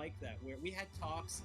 like that, where we had talks.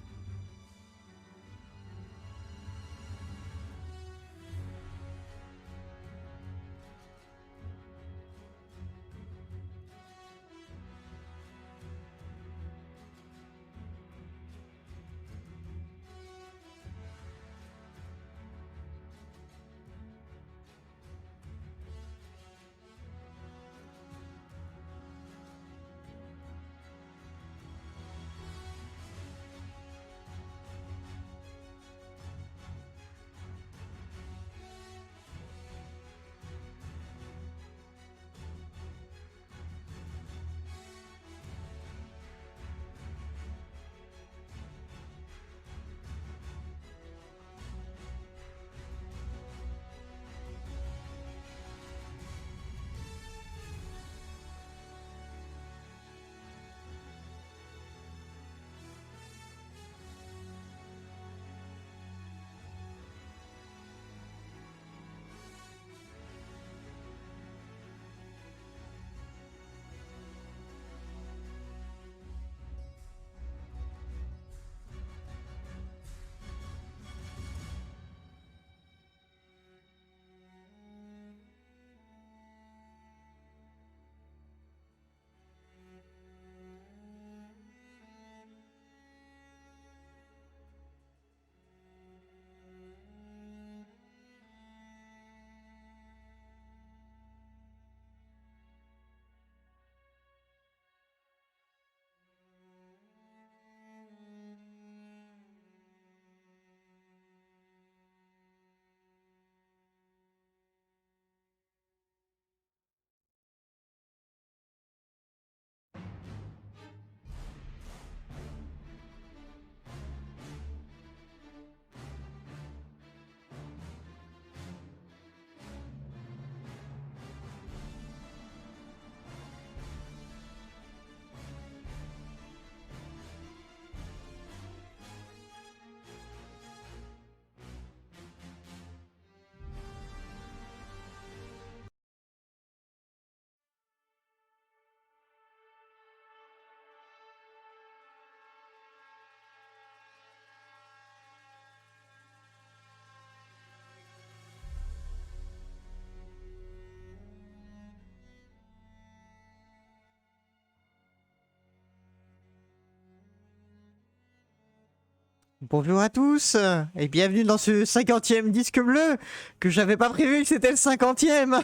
Bonjour à tous et bienvenue dans ce 50e disque bleu que j'avais pas prévu que c'était le 50e.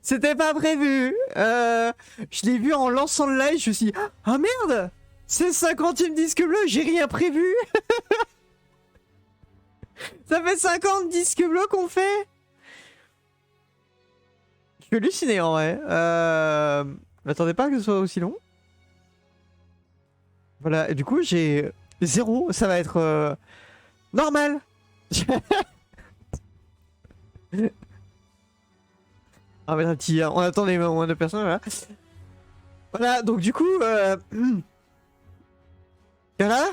C'était pas prévu. Je l'ai vu en lançant le live, je me suis dit ah merde, c'est le 50e disque bleu, j'ai rien prévu. Ça fait 50 disques bleus qu'on fait. Je suis halluciné en vrai. M'attendais pas que ce soit aussi long. Voilà, et du coup j'ai 0, ça va être normal. On va mettre un petit... On attend les moins de personnes, voilà. Voilà, donc du coup... Voilà,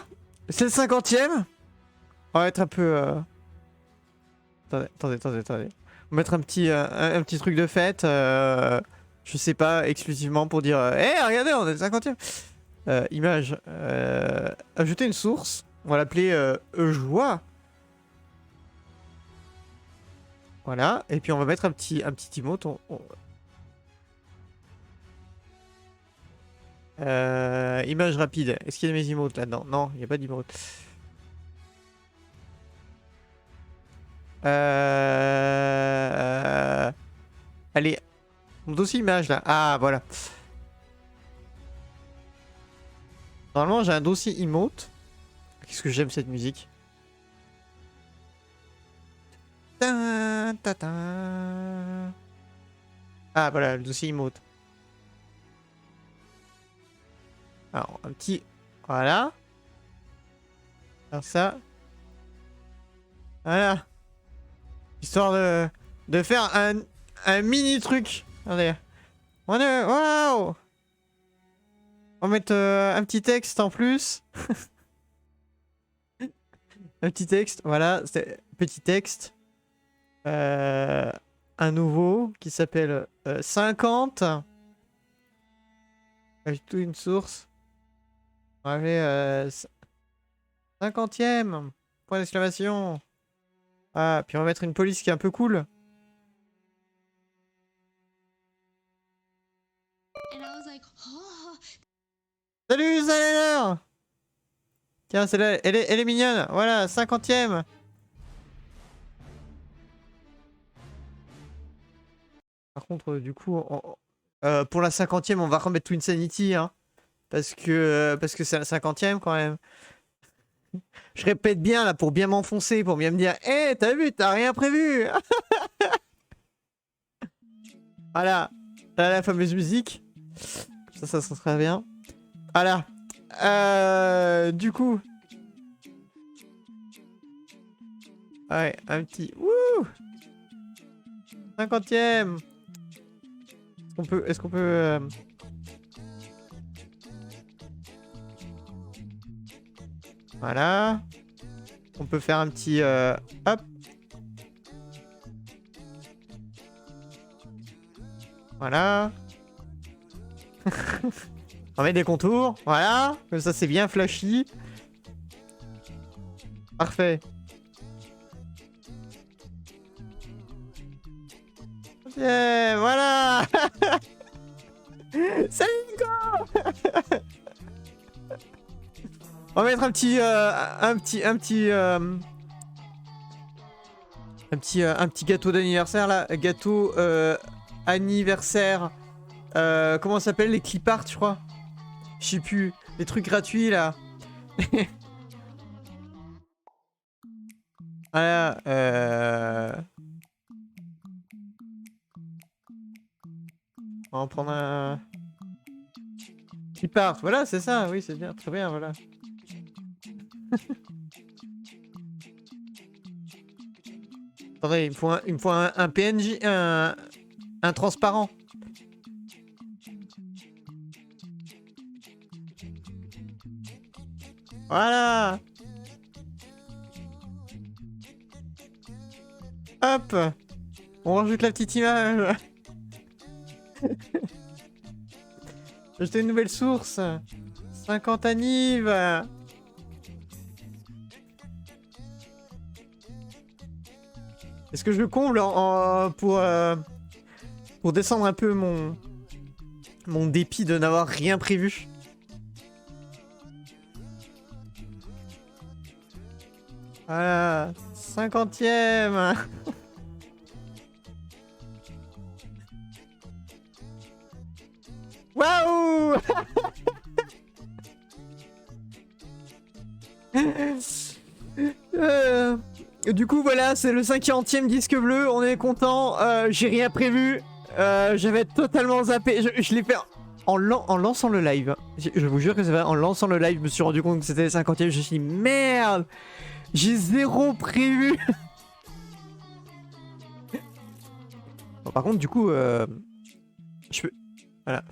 c'est le 50e. On va mettre un peu... Attendez. On va mettre un petit truc de fête. Je sais pas, exclusivement pour dire... regardez, on est le 50e. Image. Ajouter une source. On va l'appeler joie. Voilà, et puis on va mettre un petit emote. Image rapide. Est-ce qu'il y a mes emotes là-dedans? Non, il n'y a pas d'emote. Allez, mon dossier image là. Ah, voilà. Normalement, j'ai un dossier emote. Qu'est-ce que j'aime cette musique. Ah, voilà, le dossier emote. Alors, un petit... Voilà. Alors ça. Voilà. Histoire de faire un mini truc. Regardez. Waouh. On va mettre un petit texte en plus. Un petit texte, voilà. Petit texte. Un nouveau qui s'appelle 50. Ajoute une source. On va aller 50e. Point d'exclamation. Ah, puis on va mettre une police qui est un peu cool. Salut, Zalainer! Tiens, celle-là, elle est mignonne. Voilà, 50e. Par contre, du coup, pour la 50e, on va remettre Twinsanity, hein. Parce que c'est la 50e quand même. Je répète bien là pour bien m'enfoncer, pour bien me dire hé, t'as vu, t'as rien prévu. Voilà. Là, la fameuse musique. Ça serait bien. Voilà. Du coup. Ouais, un petit. Wouh! 50e. Est-ce qu'on peut Voilà. On peut faire un petit hop. Voilà. On met des contours. Voilà. Comme ça, c'est bien flashy. Parfait. Ok, voilà. Salut Nico. On va mettre un petit gâteau d'anniversaire là, gâteau anniversaire. Comment ça s'appelle, les clip art, je crois. Je sais plus, les trucs gratuits là. Voilà. On va en prendre un clip art. Voilà, c'est ça. Oui, c'est bien, très bien, voilà. Attendez, il me faut un PNJ, un transparent. Voilà. Hop. On rajoute la petite image. J'ai une nouvelle source. 50 anniv. Est-ce que je comble pour descendre un peu mon dépit de n'avoir rien prévu? Voilà, 50e. Waouh. Du coup voilà, c'est le 50e disque bleu, on est content, j'ai rien prévu, j'avais totalement zappé, je l'ai fait en lançant le live, je vous jure que c'est vrai, en lançant le live, je me suis rendu compte que c'était le 50e, je me suis dit merde, j'ai zéro prévu. Bon, par contre du coup, je peux, voilà,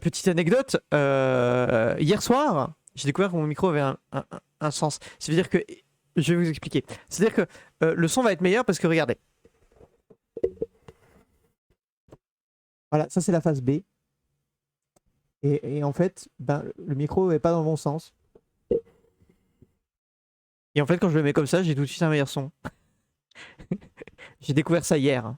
petite anecdote, hier soir, j'ai découvert que mon micro avait un sens, ça veut dire que... Je vais vous expliquer. C'est-à-dire que le son va être meilleur parce que regardez. Voilà, ça c'est la phase B. Et en fait, ben, le micro n'est pas dans le bon sens. Et en fait, quand je le mets comme ça, j'ai tout de suite un meilleur son. J'ai découvert ça hier.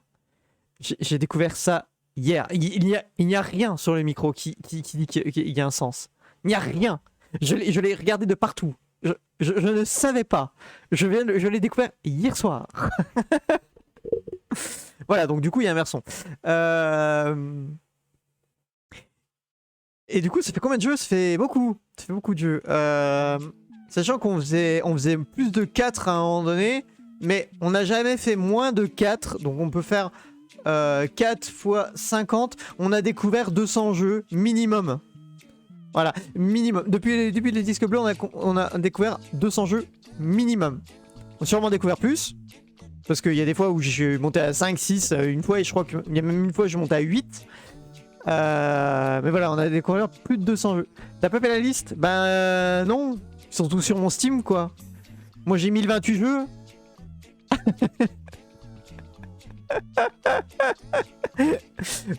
J'ai découvert ça hier. Il n'y a rien sur le micro qui dit qu'il y a un sens. Il n'y a rien. Je l'ai regardé de partout. Je ne savais pas. Je l'ai découvert hier soir. Voilà, donc du coup, il y a un meilleur son. Et du coup, ça fait combien de jeux? Ça fait beaucoup. Ça fait beaucoup de jeux. Sachant qu'on faisait plus de 4 à un moment donné, mais on n'a jamais fait moins de 4. Donc on peut faire 4 fois 50. On a découvert 200 jeux minimum. Voilà, minimum. Depuis les disques bleus, on a découvert 200 jeux minimum. On a sûrement découvert plus. Parce qu'il y a des fois où j'ai monté à 5, 6, une fois, et je crois qu'il y a même une fois où j'ai monté à 8. Mais voilà, on a découvert plus de 200 jeux. T'as pas fait la liste? Ben non. Ils sont tous sur mon Steam, quoi. Moi, j'ai 1028 jeux.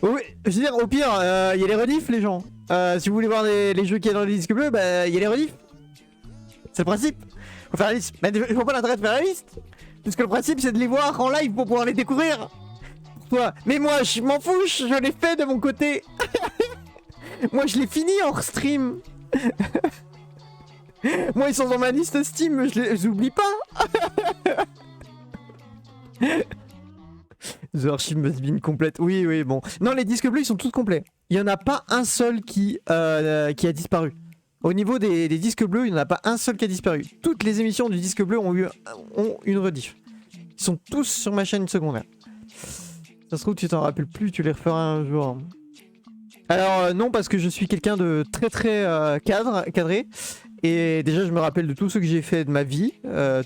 Oui, Je veux dire, au pire, il y a les rediffs, les gens. Si vous voulez voir les jeux qu'il y a dans les disques bleus, bah il y a les rediffs. C'est le principe. Faut faire la liste. Mais je vois pas l'intérêt de faire la liste. Puisque le principe, c'est de les voir en live pour pouvoir les découvrir. Toi. Mais moi, je m'en fous, je l'ai fait de mon côté. Moi, je l'ai fini hors stream. Moi, ils sont dans ma liste Steam, je les oublie pas. The Archive must be complète. Oui, oui, bon. Non, les disques bleus, ils sont tous complets. Il n'y en a pas un seul qui a disparu. Au niveau des disques bleus, il n'y en a pas un seul qui a disparu. Toutes les émissions du disque bleu ont une rediff. Ils sont tous sur ma chaîne secondaire. Ça se trouve, tu t'en rappelles plus, tu les referas un jour. Alors, non, parce que je suis quelqu'un de très cadré. Et déjà, je me rappelle de tout ce que j'ai fait de ma vie,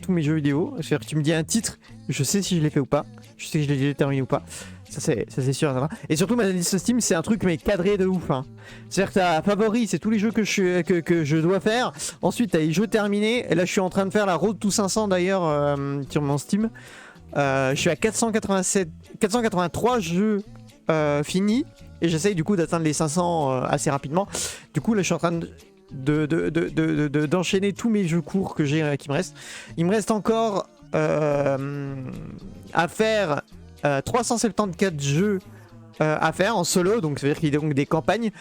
tous mes jeux vidéo. C'est-à-dire que tu me dis un titre, je sais si je l'ai fait ou pas. Je sais que je l'ai déjà terminé ou pas. Ça c'est sûr. Et surtout, ma liste Steam, c'est un truc mais cadré de ouf. Hein. C'est-à-dire que t'as favoris, c'est tous les jeux que je dois faire. Ensuite, t'as les jeux terminés. Et là, je suis en train de faire la Road to 500 d'ailleurs sur mon Steam. Je suis à 483 jeux finis. Et j'essaye du coup d'atteindre les 500 assez rapidement. Du coup, là, je suis en train d'enchaîner tous mes jeux courts que j'ai qui me restent. Il me reste encore à faire 374 jeux à faire en solo, donc ça veut dire qu'il y a donc des campagnes.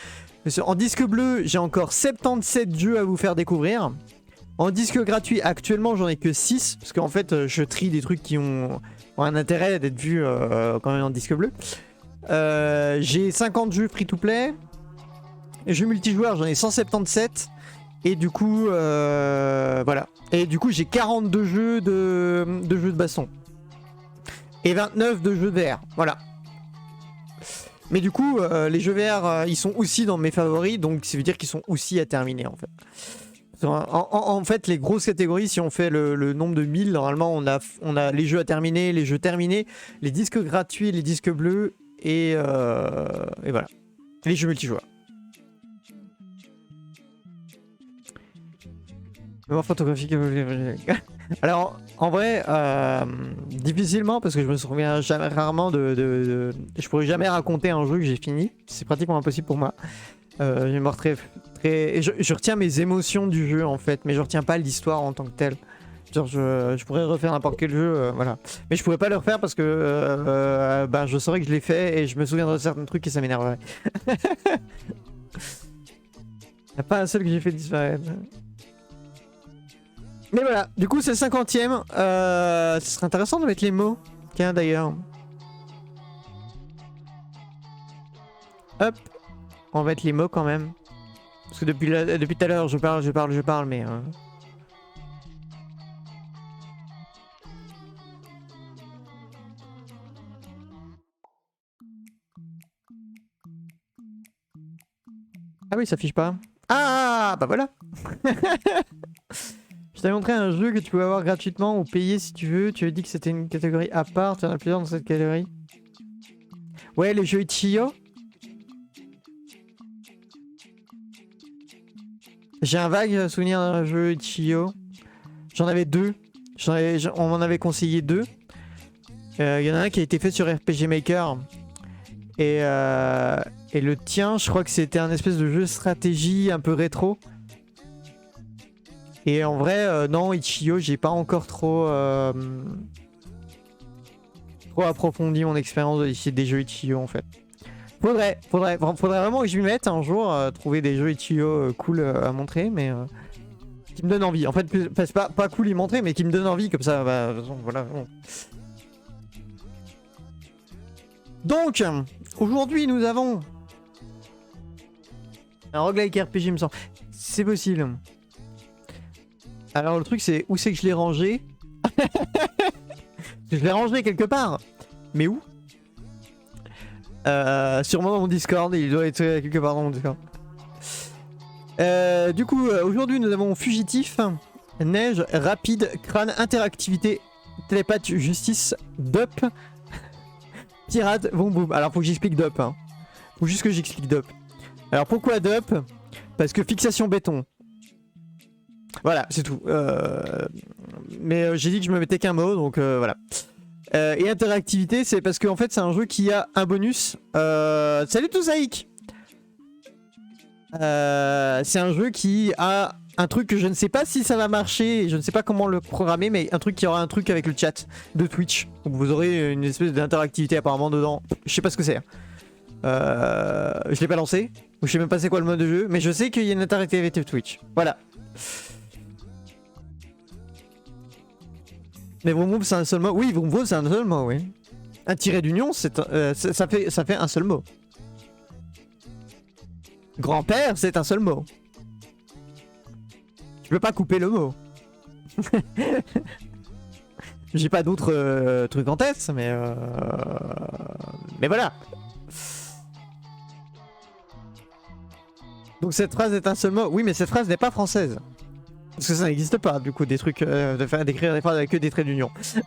En disque bleu, j'ai encore 77 jeux à vous faire découvrir. En disque gratuit, actuellement, j'en ai que 6, parce qu'en fait, je trie des trucs qui ont un intérêt d'être vus quand même en disque bleu. J'ai 50 jeux free-to-play. Jeux multijoueurs, j'en ai 177. Et du coup, voilà. Et du coup, j'ai 42 jeux de jeux de baston. Et 29 de jeux de VR. Voilà. Mais du coup, les jeux VR, ils sont aussi dans mes favoris. Donc, ça veut dire qu'ils sont aussi à terminer, en fait. En fait, les grosses catégories, si on fait le nombre de 1000, normalement, on a les jeux à terminer, les jeux terminés, les disques gratuits, les disques bleus, et voilà. Les jeux multijoueurs. Mémoire photographique. Alors, en vrai, difficilement, parce que je me souviens rarement je pourrais jamais raconter un jeu que j'ai fini. C'est pratiquement impossible pour moi. J'ai mémoire très... Je retiens mes émotions du jeu, en fait, mais je retiens pas l'histoire en tant que telle. Genre, je pourrais refaire n'importe quel jeu, voilà. Mais je pourrais pas le refaire parce que je saurais que je l'ai fait et je me souviendrai de certains trucs et ça m'énerverait. Y'a pas un seul que j'ai fait disparaître. Mais voilà, du coup c'est le 50e. Ce serait intéressant de mettre les mots. Tiens d'ailleurs. Hop. On va mettre les mots quand même. Parce que depuis tout à l'heure je parle, mais... Ah oui, ça affiche pas. Ah, bah voilà. Je t'avais montré un jeu que tu pouvais avoir gratuitement ou payer si tu veux. Tu avais dit que c'était une catégorie à part. Tu en as plusieurs dans cette catégorie. Ouais, les jeux Itch.io. J'ai un vague souvenir d'un jeu Itch.io. J'en avais deux. On m'en avait conseillé deux. Il y en a un qui a été fait sur RPG Maker. Et le tien, je crois que c'était un espèce de jeu stratégie un peu rétro. Et en vrai, non, Itch.io, j'ai pas encore trop approfondi mon expérience des jeux Itch.io en fait. Faudrait vraiment que je m'y mette un jour, trouver des jeux Itch.io cool à montrer, mais qui me donnent envie. En fait, c'est pas cool y montrer, mais qui me donnent envie, comme ça, bah, voilà. Donc, aujourd'hui, nous avons un roguelike RPG, me semble. C'est possible. Alors, le truc, c'est où c'est que je l'ai rangé. Je l'ai rangé quelque part. Mais où? Sûrement dans mon Discord. Il doit être quelque part dans mon Discord. Du coup, aujourd'hui, nous avons Fugitif, Neige, Rapide, Crâne, Interactivité, Télépathe, Justice, Dup, Pirate, Boum Boum. Alors, faut que j'explique Dup. Hein. Faut juste que j'explique Dup. Alors, pourquoi Dup? Parce que fixation béton. Voilà, c'est tout. Mais j'ai dit que je me mettais qu'un mot, donc voilà. Et interactivité, c'est parce qu'en fait, c'est un jeu qui a un bonus. Salut Toussaïk. C'est un jeu qui a un truc que je ne sais pas si ça va marcher, je ne sais pas comment le programmer, mais un truc qui aura un truc avec le chat de Twitch. Donc vous aurez une espèce d'interactivité apparemment dedans. Je sais pas ce que c'est. Je l'ai pas lancé. Je sais même pas c'est quoi le mode de jeu, mais je sais qu'il y a une interactivité de Twitch. Voilà. Mais Vroom Vroom c'est un seul mot. Oui, Vroom Vroom c'est un seul mot, oui. Un tiret d'union, ça fait un seul mot. Grand-père, c'est un seul mot. Je peux pas couper le mot. J'ai pas d'autres trucs en tête, mais voilà. Donc cette phrase est un seul mot. Oui, mais cette phrase n'est pas française. Parce que ça n'existe pas, du coup, des trucs d'écrire des phrases avec que des traits d'union. Ça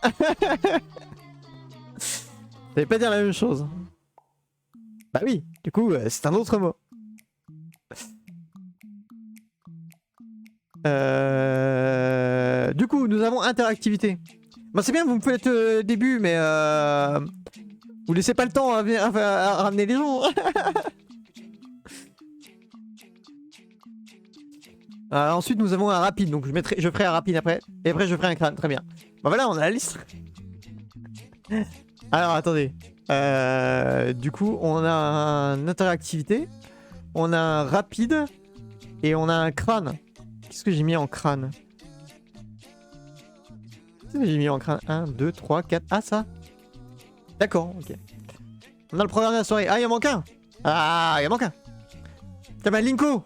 veut pas dire la même chose. Bah oui, du coup, c'est un autre mot. Du coup, nous avons interactivité. Bon, c'est bien, vous me faites début, mais vous laissez pas le temps à ramener les gens. Ensuite, nous avons un rapide, donc je ferai un rapide après, et après je ferai un crâne, très bien. Bah voilà, on a la liste. Alors, attendez. Du coup, on a une interactivité, on a un rapide, et on a un crâne. Qu'est-ce que j'ai mis en crâne? Qu'est-ce que j'ai mis en crâne? 1, 2, 3, 4... Ah, ça. D'accord, ok. On a le programme de la soirée. Ah, il en manque un. Ah, il en manque un. T'as ma Linko.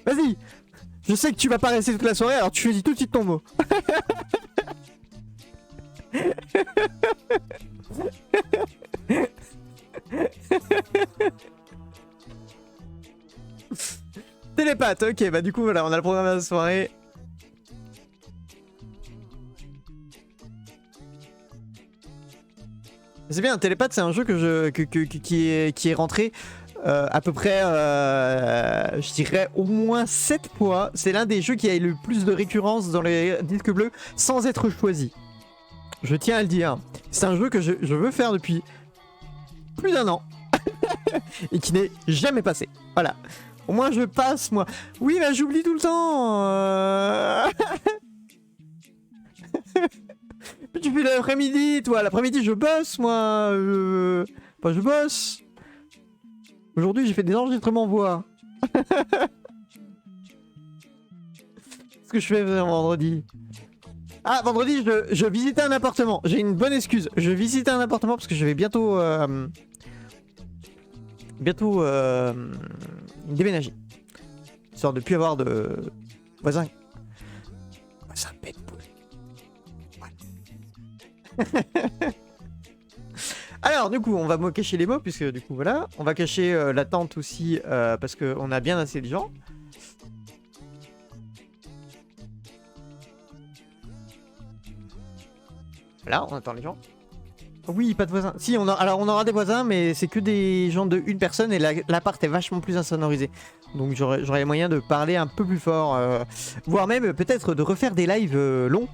Vas-y. Je sais que tu vas pas rester toute la soirée, alors tu choisis tout de suite ton mot. Télépathe, ok, bah du coup voilà, on a le programme de la soirée. C'est bien, Télépathe c'est un jeu qui est rentré à peu près, je dirais au moins 7 fois. C'est l'un des jeux qui a eu le plus de récurrence dans les disques bleus sans être choisi. Je tiens à le dire. C'est un jeu que je veux faire depuis plus d'1 an et qui n'est jamais passé. Voilà. Au moins je passe moi. Oui, bah j'oublie tout le temps. Tu fais l'après-midi, toi. L'après-midi, je bosse, moi. Enfin, je bosse. Aujourd'hui, j'ai fait des enregistrements voix. Qu'est-ce que je fais vendredi? Ah, vendredi, je visitais un appartement. J'ai une bonne excuse. Je visitais un appartement parce que je vais bientôt... déménager. Histoire de plus avoir de... voisins. Voisins bête poule. Alors du coup on va cacher les mots puisque du coup voilà. On va cacher la tente aussi parce qu'on a bien assez de gens. Voilà, on attend les gens. Oui, pas de voisins. Si, alors on aura des voisins, mais c'est que des gens de une personne et l'appart est vachement plus insonorisé. Donc j'aurai moyen de parler un peu plus fort, voire même peut-être de refaire des lives longs.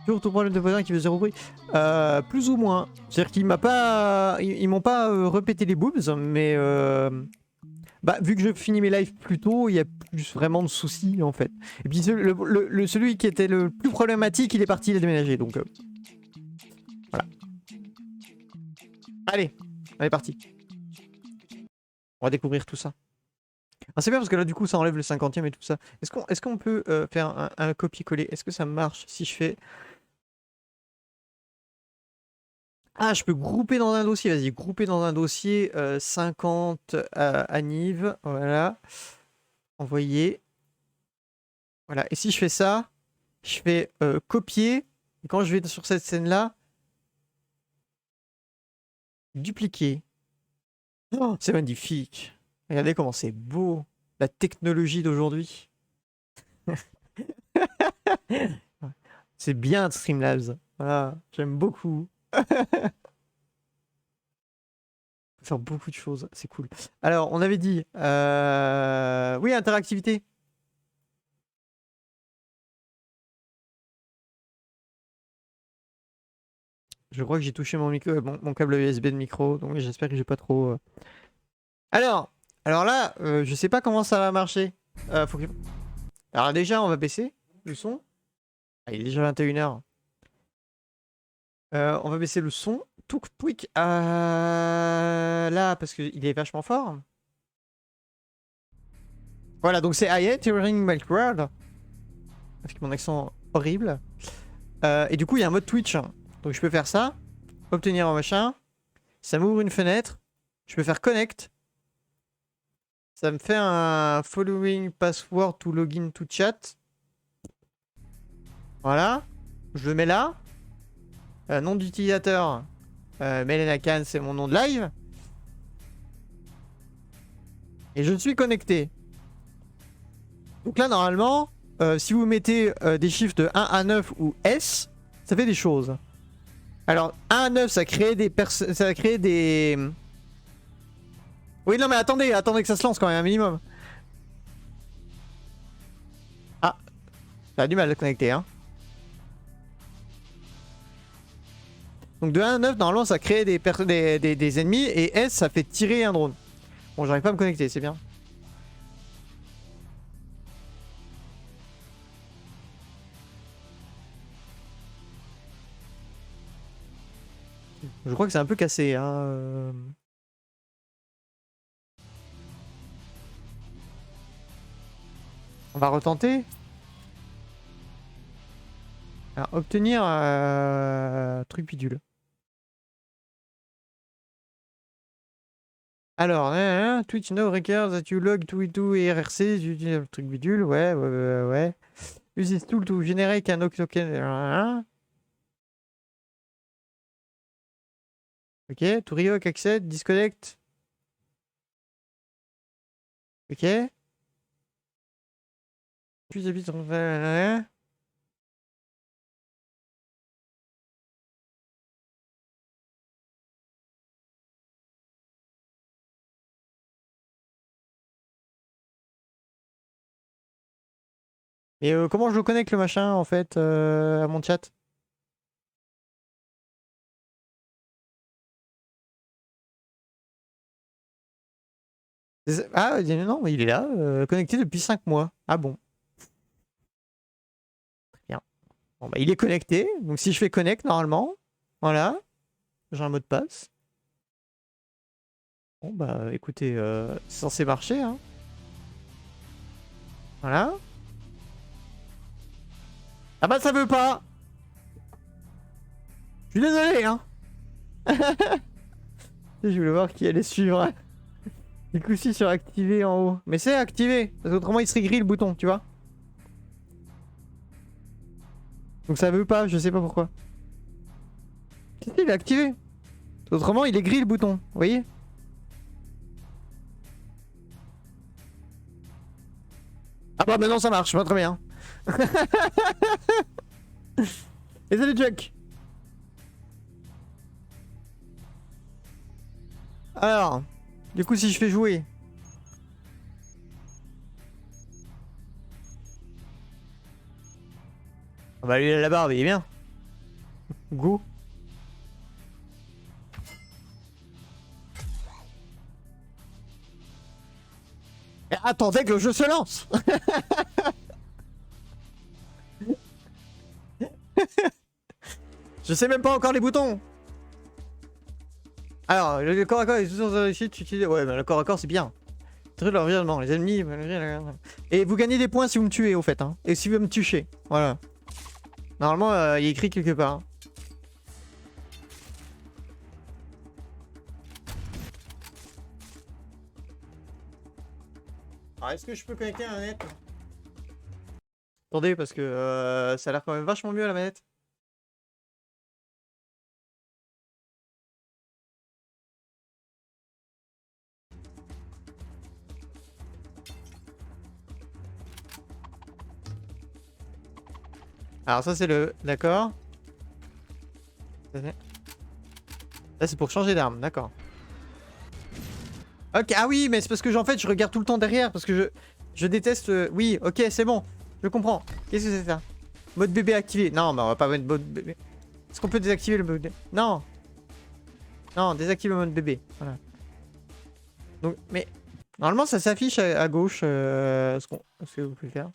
Toujours ton problème de voisin qui fait zéro bruit. Plus ou moins. C'est-à-dire qu'ils m'ont pas répété les boobs, mais bah, vu que je finis mes lives plus tôt, il y a plus vraiment de soucis en fait. Et puis celui qui était le plus problématique, il est parti, il a déménagé, donc voilà. Allez, on est parti. On va découvrir tout ça. Ah, c'est bien parce que là du coup ça enlève le 50e et tout ça. Est-ce qu'on peut faire un copier-coller? Est-ce que ça marche si je fais... Ah, je peux grouper dans un dossier, vas-y, grouper dans un dossier 50 Aniv, voilà. Envoyer. Voilà, et si je fais ça, je fais copier, et quand je vais sur cette scène-là, dupliquer. Oh, c'est magnifique. Regardez comment c'est beau, la technologie d'aujourd'hui. C'est bien Streamlabs, voilà, j'aime beaucoup. Faire beaucoup de choses, c'est cool. Alors, on avait dit... Oui, interactivité. Je crois que j'ai touché mon micro, mon câble USB de micro, donc j'espère que j'ai pas trop. Alors là, je sais pas comment ça va marcher. Alors déjà, on va baisser le son. Ah, il est déjà 21h. On va baisser le son. Tout quick là, parce qu'il est vachement fort. Voilà, donc c'est I hate hearing my crowd. Avec mon accent horrible. Et du coup, il y a un mode Twitch. Donc je peux faire ça. Obtenir un machin. Ça m'ouvre une fenêtre. Je peux faire connect. Ça me fait un following password to login to chat. Voilà. Je le mets là. Nom d'utilisateur. Melena Khan, c'est mon nom de live. Et je suis connecté. Donc là, normalement, si vous mettez des chiffres de 1 à 9 ou S, ça fait des choses. Alors, 1 à 9, ça crée des... Oui, non, mais attendez que ça se lance quand même, un minimum. Ah, ça a du mal à connecter, hein. Donc de 1 à 9, normalement, ça crée des ennemis, et S, ça fait tirer un drone. Bon, j'arrive pas à me connecter, c'est bien. Je crois que c'est un peu cassé, hein. On va retenter. Alors, obtenir truc bidule. Alors, Twitch no requires that you log to IRC, le truc bidule, ouais. Use this tool to generate an token. Ok, to revoke access, disconnect. Ok. Puis habite. Et comment je le connecte le machin en fait à mon chat? Ah non, il est là, connecté depuis 5 mois. Ah bon. Très bien. Bon bah il est connecté, donc si je fais connect normalement, voilà, j'ai un mot de passe. Bon bah écoutez, c'est censé marcher hein. Voilà. Ah bah ça veut pas. Je suis désolé hein. Je voulais voir qui allait suivre. Du coup si sur activer en haut. Mais c'est activé, parce qu'autrement il serait gris le bouton, tu vois. Donc ça veut pas, je sais pas pourquoi. Si, il est activé. Autrement il est gris le bouton, vous voyez. Ah bah maintenant ça marche, pas très bien. Et salut Jack. Alors, du coup si je fais jouer. Ah bah lui il a la barbe, il est bien. Go. Et attendez que le jeu se lance. Je sais même pas encore les boutons. Alors, le corps à corps est toujours réussi, tu utilises... Ouais, bah, le corps à corps c'est bien. Très l'environnement, les ennemis... Et vous gagnez des points si vous me tuez au fait, hein. Et si vous me tuez, voilà. Normalement, il est écrit quelque part. Hein. Alors, est-ce que je peux connecter à la manette? Attendez, parce que ça a l'air quand même vachement mieux à la manette. Alors ça c'est le... D'accord. Là c'est pour changer d'arme, d'accord. Ok, ah oui, mais c'est parce que en fait je regarde tout le temps derrière, parce que je déteste... Oui, ok, c'est bon, je comprends. Qu'est-ce que c'est ça? Mode bébé activé. Non, mais on va pas mettre mode bébé. Est-ce qu'on peut désactiver le mode... Non. Non, désactive le mode bébé. Voilà. Donc, mais... Normalement, ça s'affiche à gauche ce que vous pouvez faire.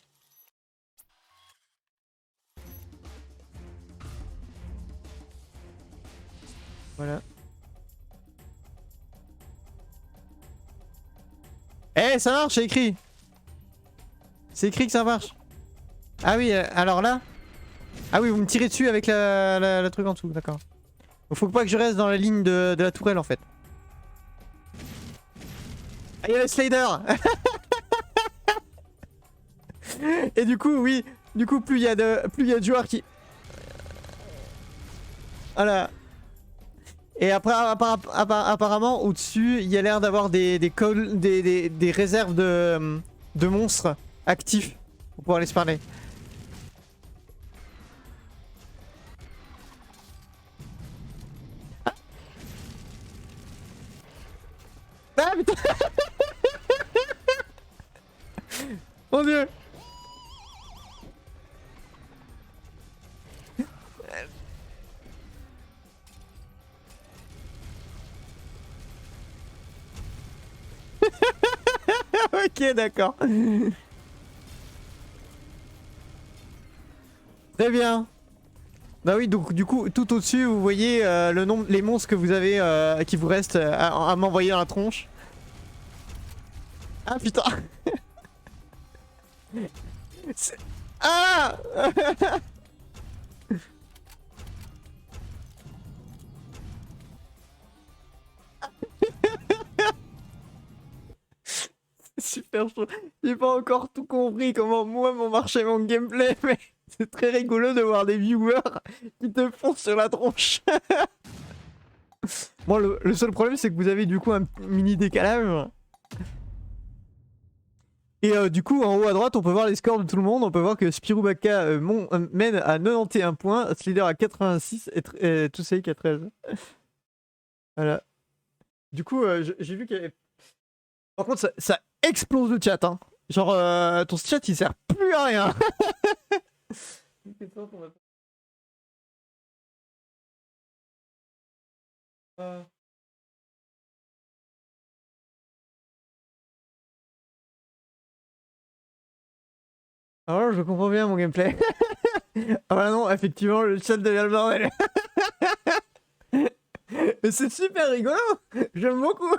Voilà. Eh, ça marche, c'est écrit. C'est écrit que ça marche. Ah oui, alors là... Ah oui, vous me tirez dessus avec la truc en dessous, d'accord. Faut pas que je reste dans la ligne de la tourelle en fait. Ah, il y a le slider. Et du coup, oui, du coup, plus il y a de joueurs qui... Voilà. Et après, apparemment, au-dessus, il y a l'air d'avoir des réserves de monstres actifs pour pouvoir les spawner. Ah putain. Mon dieu. Ok, d'accord. Très bien. Bah oui, donc du coup, tout au-dessus, vous voyez le nombre, les monstres que vous avez qui vous restent à m'envoyer dans la tronche. Ah putain. Ah. Super chaud. J'ai pas encore tout compris comment moi marchait mon gameplay, mais c'est très rigolo de voir des viewers qui te foncent sur la tronche. Bon, le seul problème c'est que vous avez du coup un mini décalage. Et du coup, en haut à droite, on peut voir les scores de tout le monde. On peut voir que Spirou Baka mène à 91 points, Slider à 86 et Toussaint à 13. Voilà. Du coup, j'ai vu qu'il y avait... Par contre, ça explose le chat, hein. Genre, ton chat, il sert plus à rien. Alors, je comprends bien mon gameplay. Ah bah non, effectivement, le chat devient le bordel. Mais c'est super rigolo. J'aime beaucoup.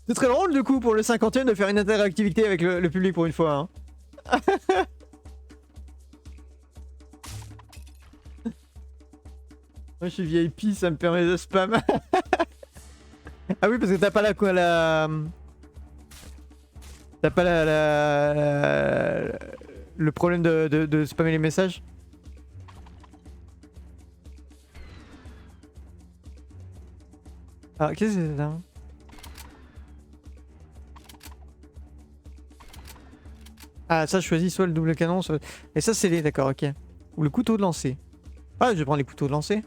C'est très drôle du coup pour le 50e de faire une interactivité avec le public pour une fois. Hein. Moi je suis VIP, ça me permet de spam. Ah oui, parce que t'as pas la quoi la... T'as pas le problème de spammer les messages. Ah, qu'est-ce que c'est ça? Ah, ça, je choisis soit le double canon, soit... Et ça, c'est les... D'accord, ok. Ou le couteau de lancer. Ah, je vais prendre les couteaux de lancer.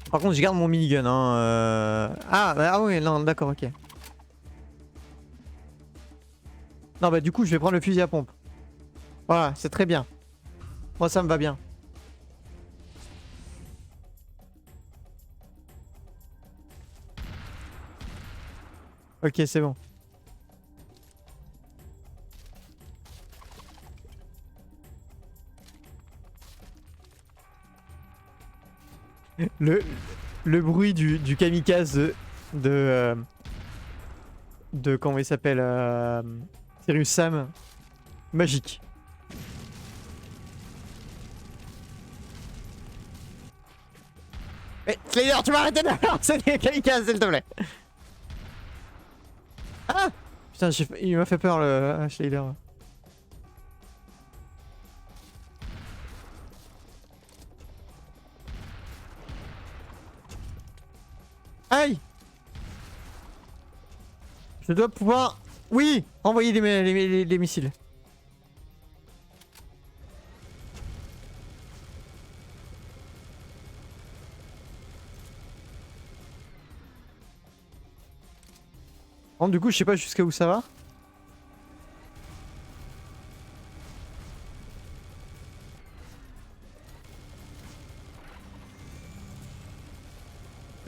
Par contre, je garde mon minigun, hein. Ah, bah, ah oui, non, d'accord, ok. Non, bah du coup, je vais prendre le fusil à pompe. Voilà, c'est très bien. Moi, ça me va bien. Ok, c'est bon. Le bruit du kamikaze de comment il s'appelle Sirius Sam, magique. Mais Slider, tu vas arrêter de lancer des kamikazes, s'il te plaît. Ah putain, il m'a fait peur le Slider. Aïe. Je dois pouvoir... Oui, envoyer les missiles. Bon, du coup, je sais pas jusqu'à où ça va.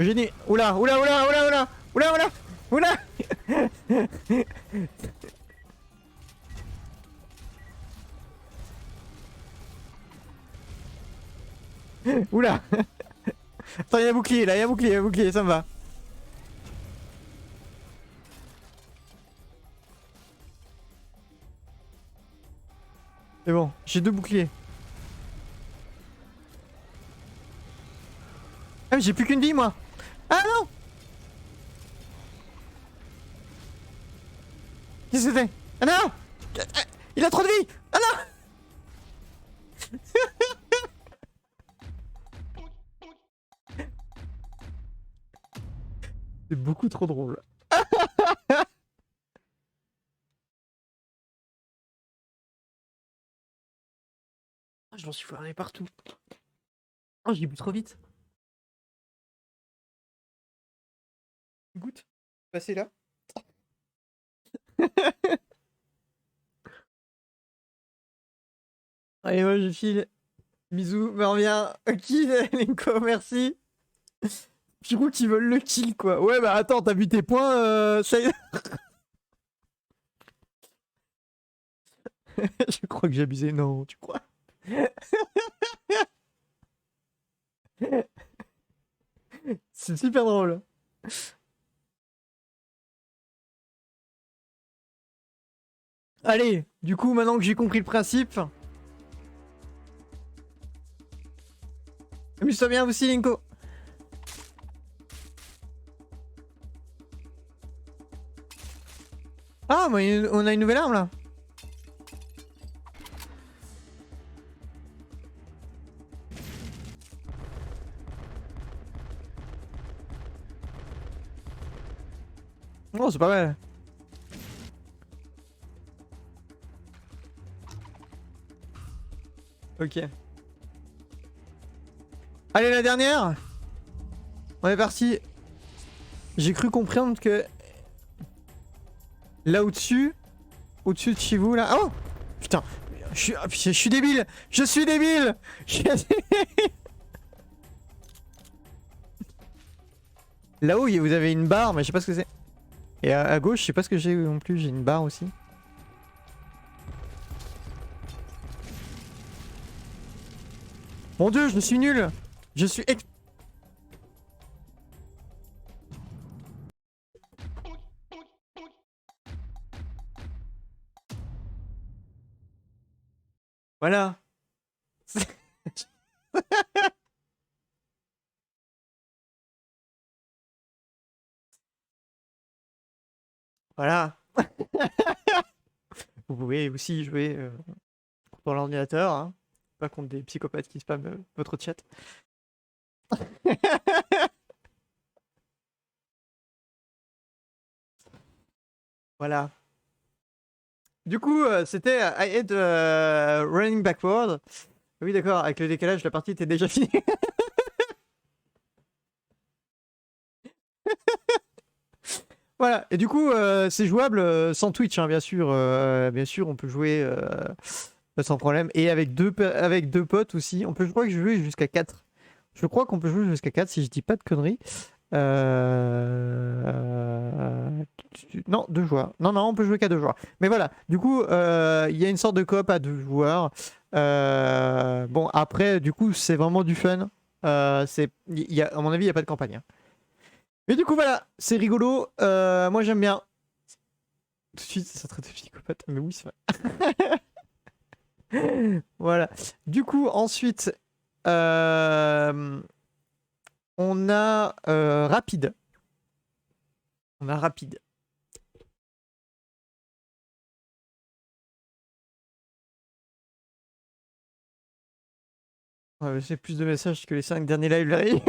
J'ai dit. Oula, oula, oula, oula, oula, oula, oula, oula. Oula. Attends, il y a un bouclier là, il y a un bouclier, ça me va. C'est bon, j'ai 2 boucliers. Ah mais j'ai plus qu'une vie moi. Ah non. Qu'est-ce que c'était? Ah non. Il a trop de vie. Ah non. C'est beaucoup trop drôle. Je m'en suis foiré partout. Oh, j'ai bu trop vite. Goutte. Passez là. Allez, moi je file. Bisous, me reviens. Ok, Linko, merci. Je crois qu'ils veulent le kill quoi. Ouais, bah attends, t'as vu tes points, ça y est. Je crois que j'ai abusé. Non, tu crois? C'est super drôle. Allez, du coup, maintenant que j'ai compris le principe. Amuse-toi bien aussi, Linko. Ah, mais on a une nouvelle arme là. Oh, c'est pas mal. Ok. Allez, la dernière. On est parti. J'ai cru comprendre que là au-dessus de chez vous là. Oh putain, je suis débile. Je suis débile. Là-haut, vous avez une barre, mais je sais pas ce que c'est. Et à gauche, je sais pas ce que j'ai non plus. J'ai une barre aussi. Mon dieu, je suis nul. Je suis Voilà. Voilà. Vous pouvez aussi jouer dans l'ordinateur, hein. Pas contre des psychopathes qui spamment votre chat. Voilà. Du coup, c'était I had running backward. Oui, d'accord, avec le décalage, la partie était déjà finie. Voilà, et du coup, c'est jouable sans Twitch, hein, bien sûr. Bien sûr, on peut jouer sans problème. Et avec deux potes aussi. Je crois que je joue jusqu'à 4. Je crois qu'on peut jouer jusqu'à 4 si je dis pas de conneries. Non, 2 joueurs. Non, on peut jouer qu'à 2 joueurs. Mais voilà, du coup, il y a une sorte de coop à 2 joueurs. Bon, après, du coup, c'est vraiment du fun. À mon avis, il n'y a pas de campagne, hein. Mais du coup, voilà, c'est rigolo. Moi, j'aime bien. Tout de suite, ça traite de psychopathe. Mais oui, c'est vrai. Voilà. Du coup, ensuite, on a rapide. On a rapide. Ouais, j'ai plus de messages que les 5 derniers lives, Larry.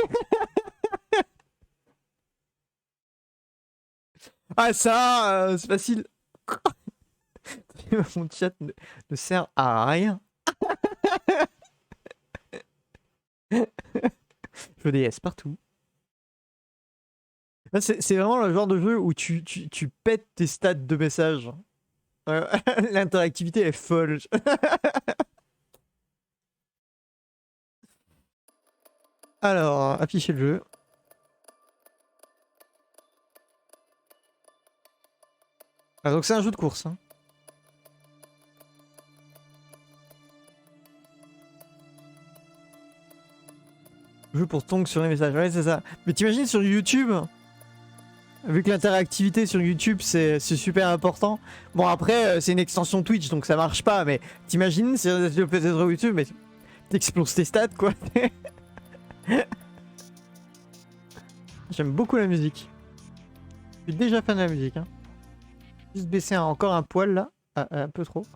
Ah, ça, c'est facile. Mon chat ne sert à rien. Je DS partout. C'est vraiment le genre de jeu où tu pètes tes stats de messages. L'interactivité est folle. Alors, afficher le jeu. Ah, donc c'est un jeu de course. Hein. Jeu pour tongs sur les messages. Ouais, c'est ça. Mais t'imagines sur YouTube, vu que l'interactivité sur YouTube c'est super important. Bon, après, c'est une extension Twitch donc ça marche pas. Mais t'imagines si tu le fais sur YouTube, mais t'exploses tes stats quoi. J'aime beaucoup la musique. Je suis déjà fan de la musique. Hein. Juste baisser encore un poil là. Ah, un peu trop.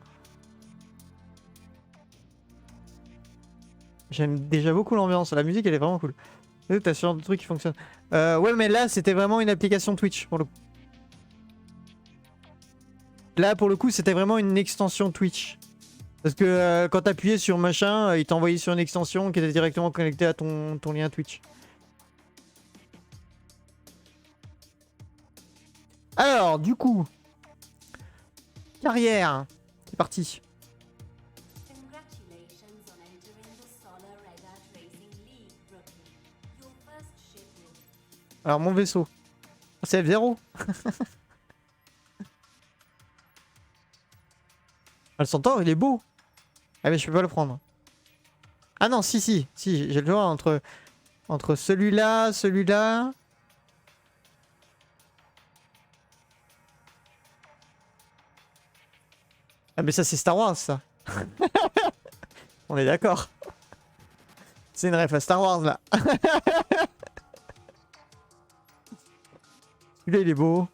J'aime déjà beaucoup l'ambiance. La musique elle est vraiment cool. T'as ce genre de truc qui fonctionne. Ouais, mais là c'était vraiment une application Twitch pour le coup. Là pour le coup c'était vraiment une extension Twitch. Parce que quand t'appuyais sur machin, il t'envoyait sur une extension qui était directement connectée à ton lien Twitch. Alors, du coup, carrière, c'est parti. Alors, mon vaisseau, c'est F0. Le centaure, il est beau. Ah, mais je peux pas le prendre. Ah non, si, j'ai le choix entre celui-là, celui-là. Ah mais ça c'est Star Wars ça. On est d'accord. C'est une ref à Star Wars là. Celui-là il est beau.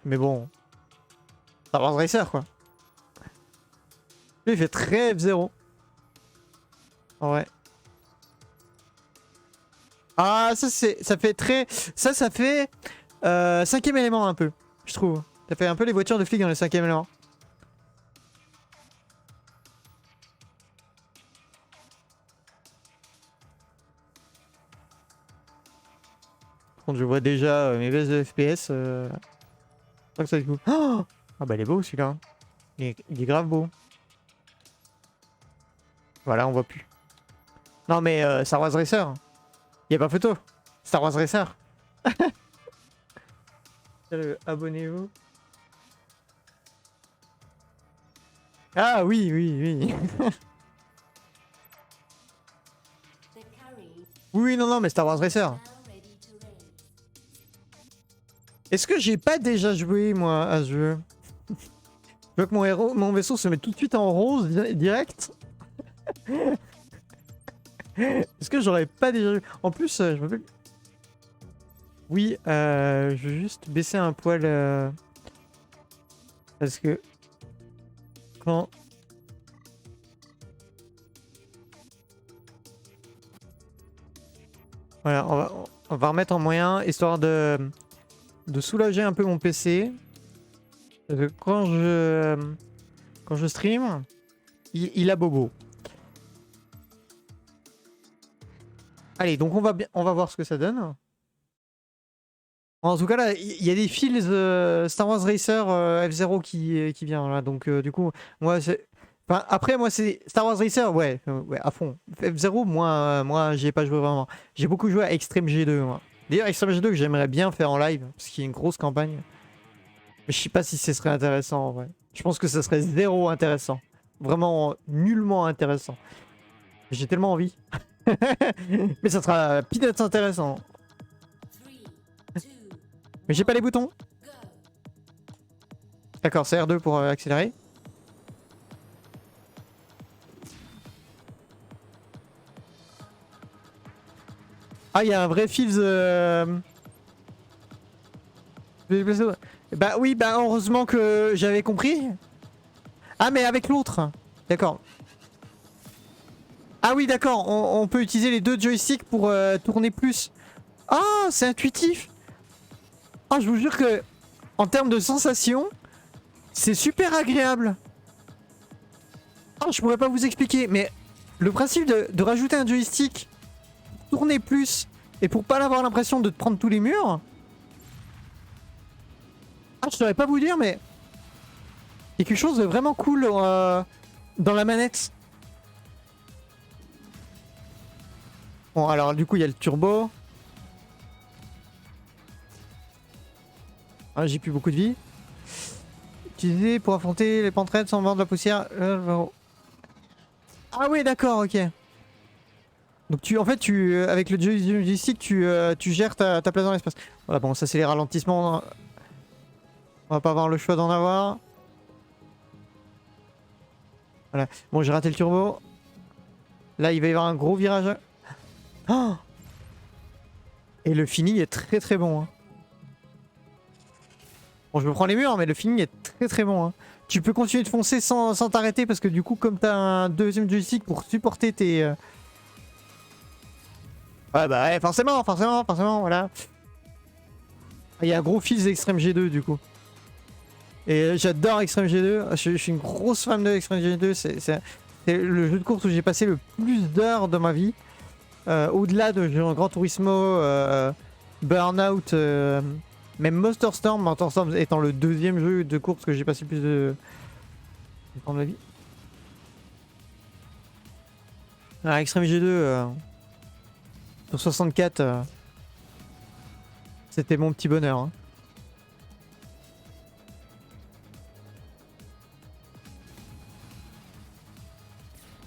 Mais bon. Star Wars Racer quoi. Lui il fait très F0. En vrai. Ah ça c'est. Ça fait très. Ça fait. Cinquième élément un peu. Je trouve. Ça fait un peu les voitures de flics dans le cinquième élément. Je vois déjà mes baisses de FPS. Je crois que ça va être cool. Oh ah bah il est beau celui-là. Il est grave beau. Voilà, on voit plus. Non mais Star Wars Racer. Il a pas photo. Star Wars Racer. Abonnez-vous. Ah oui, oui. Oui, non, mais Star Wars Racer. Est-ce que j'ai pas déjà joué, moi, à ce jeu? Je vois que mon vaisseau se met tout de suite en rose, direct. Est-ce que j'aurais pas déjà joué? En plus, je me rappelle... Oui, je vais juste baisser un poil... Parce que... Quand... Voilà, on va remettre en moyen, histoire de soulager un peu mon PC. Parce que quand je stream, il a bobo. Allez, donc on va voir ce que ça donne. En tout cas là, il y a des fils Star Wars Racer F0 qui vient là. Donc du coup, moi c'est... Enfin, après moi c'est Star Wars Racer, ouais, à fond. F0, moi j'y ai pas joué vraiment. J'ai beaucoup joué à Extreme G2 moi. D'ailleurs Extreme G2 que j'aimerais bien faire en live, parce qu'il y a une grosse campagne. Mais je sais pas si ce serait intéressant en vrai. Je pense que ça serait zéro intéressant. Vraiment nullement intéressant. J'ai tellement envie. Mais ça sera peanuts intéressant. Mais j'ai pas les boutons. D'accord, c'est R2 pour accélérer. Ah, il y a un vrai Fields. Bah oui, bah heureusement que j'avais compris. Ah, mais avec l'autre. D'accord. Ah oui, d'accord, on peut utiliser les deux joysticks pour tourner plus. Ah, c'est intuitif. Ah, je vous jure que, en termes de sensation, c'est super agréable. Ah, je pourrais pas vous expliquer, mais le principe de rajouter un joystick, tourner plus, et pour pas avoir l'impression de te prendre tous les murs. Ah, je saurais pas vous dire, mais il y a quelque chose de vraiment cool dans la manette. Bon, alors du coup, il y a le turbo. Ah, j'ai plus beaucoup de vie. Utilisé pour affronter les pantraides sans vendre de la poussière. Ah oui, d'accord, ok. Donc en fait, avec le joystick, tu gères ta place dans l'espace. Voilà, bon, ça c'est les ralentissements. On va pas avoir le choix d'en avoir. Voilà. Bon, j'ai raté le turbo. Là, il va y avoir un gros virage. Oh, et le feeling est très très bon. Hein. Bon, je me prends les murs, mais le feeling est très très bon. Hein. Tu peux continuer de foncer sans t'arrêter parce que du coup, comme t'as un deuxième joystick pour supporter tes... Ouais, bah ouais, forcément, voilà. Il y a un gros fils d'Extreme G2 du coup. Et j'adore Extreme G2. Je suis une grosse fan de Extreme G2. C'est le jeu de course où j'ai passé le plus d'heures de ma vie. Au-delà de Gran Turismo, Burnout, même Monster Storm. Monster Storm étant le deuxième jeu de course que j'ai passé le plus de temps de ma vie. Ah, Extreme G2 sur 64, c'était mon petit bonheur. Hein.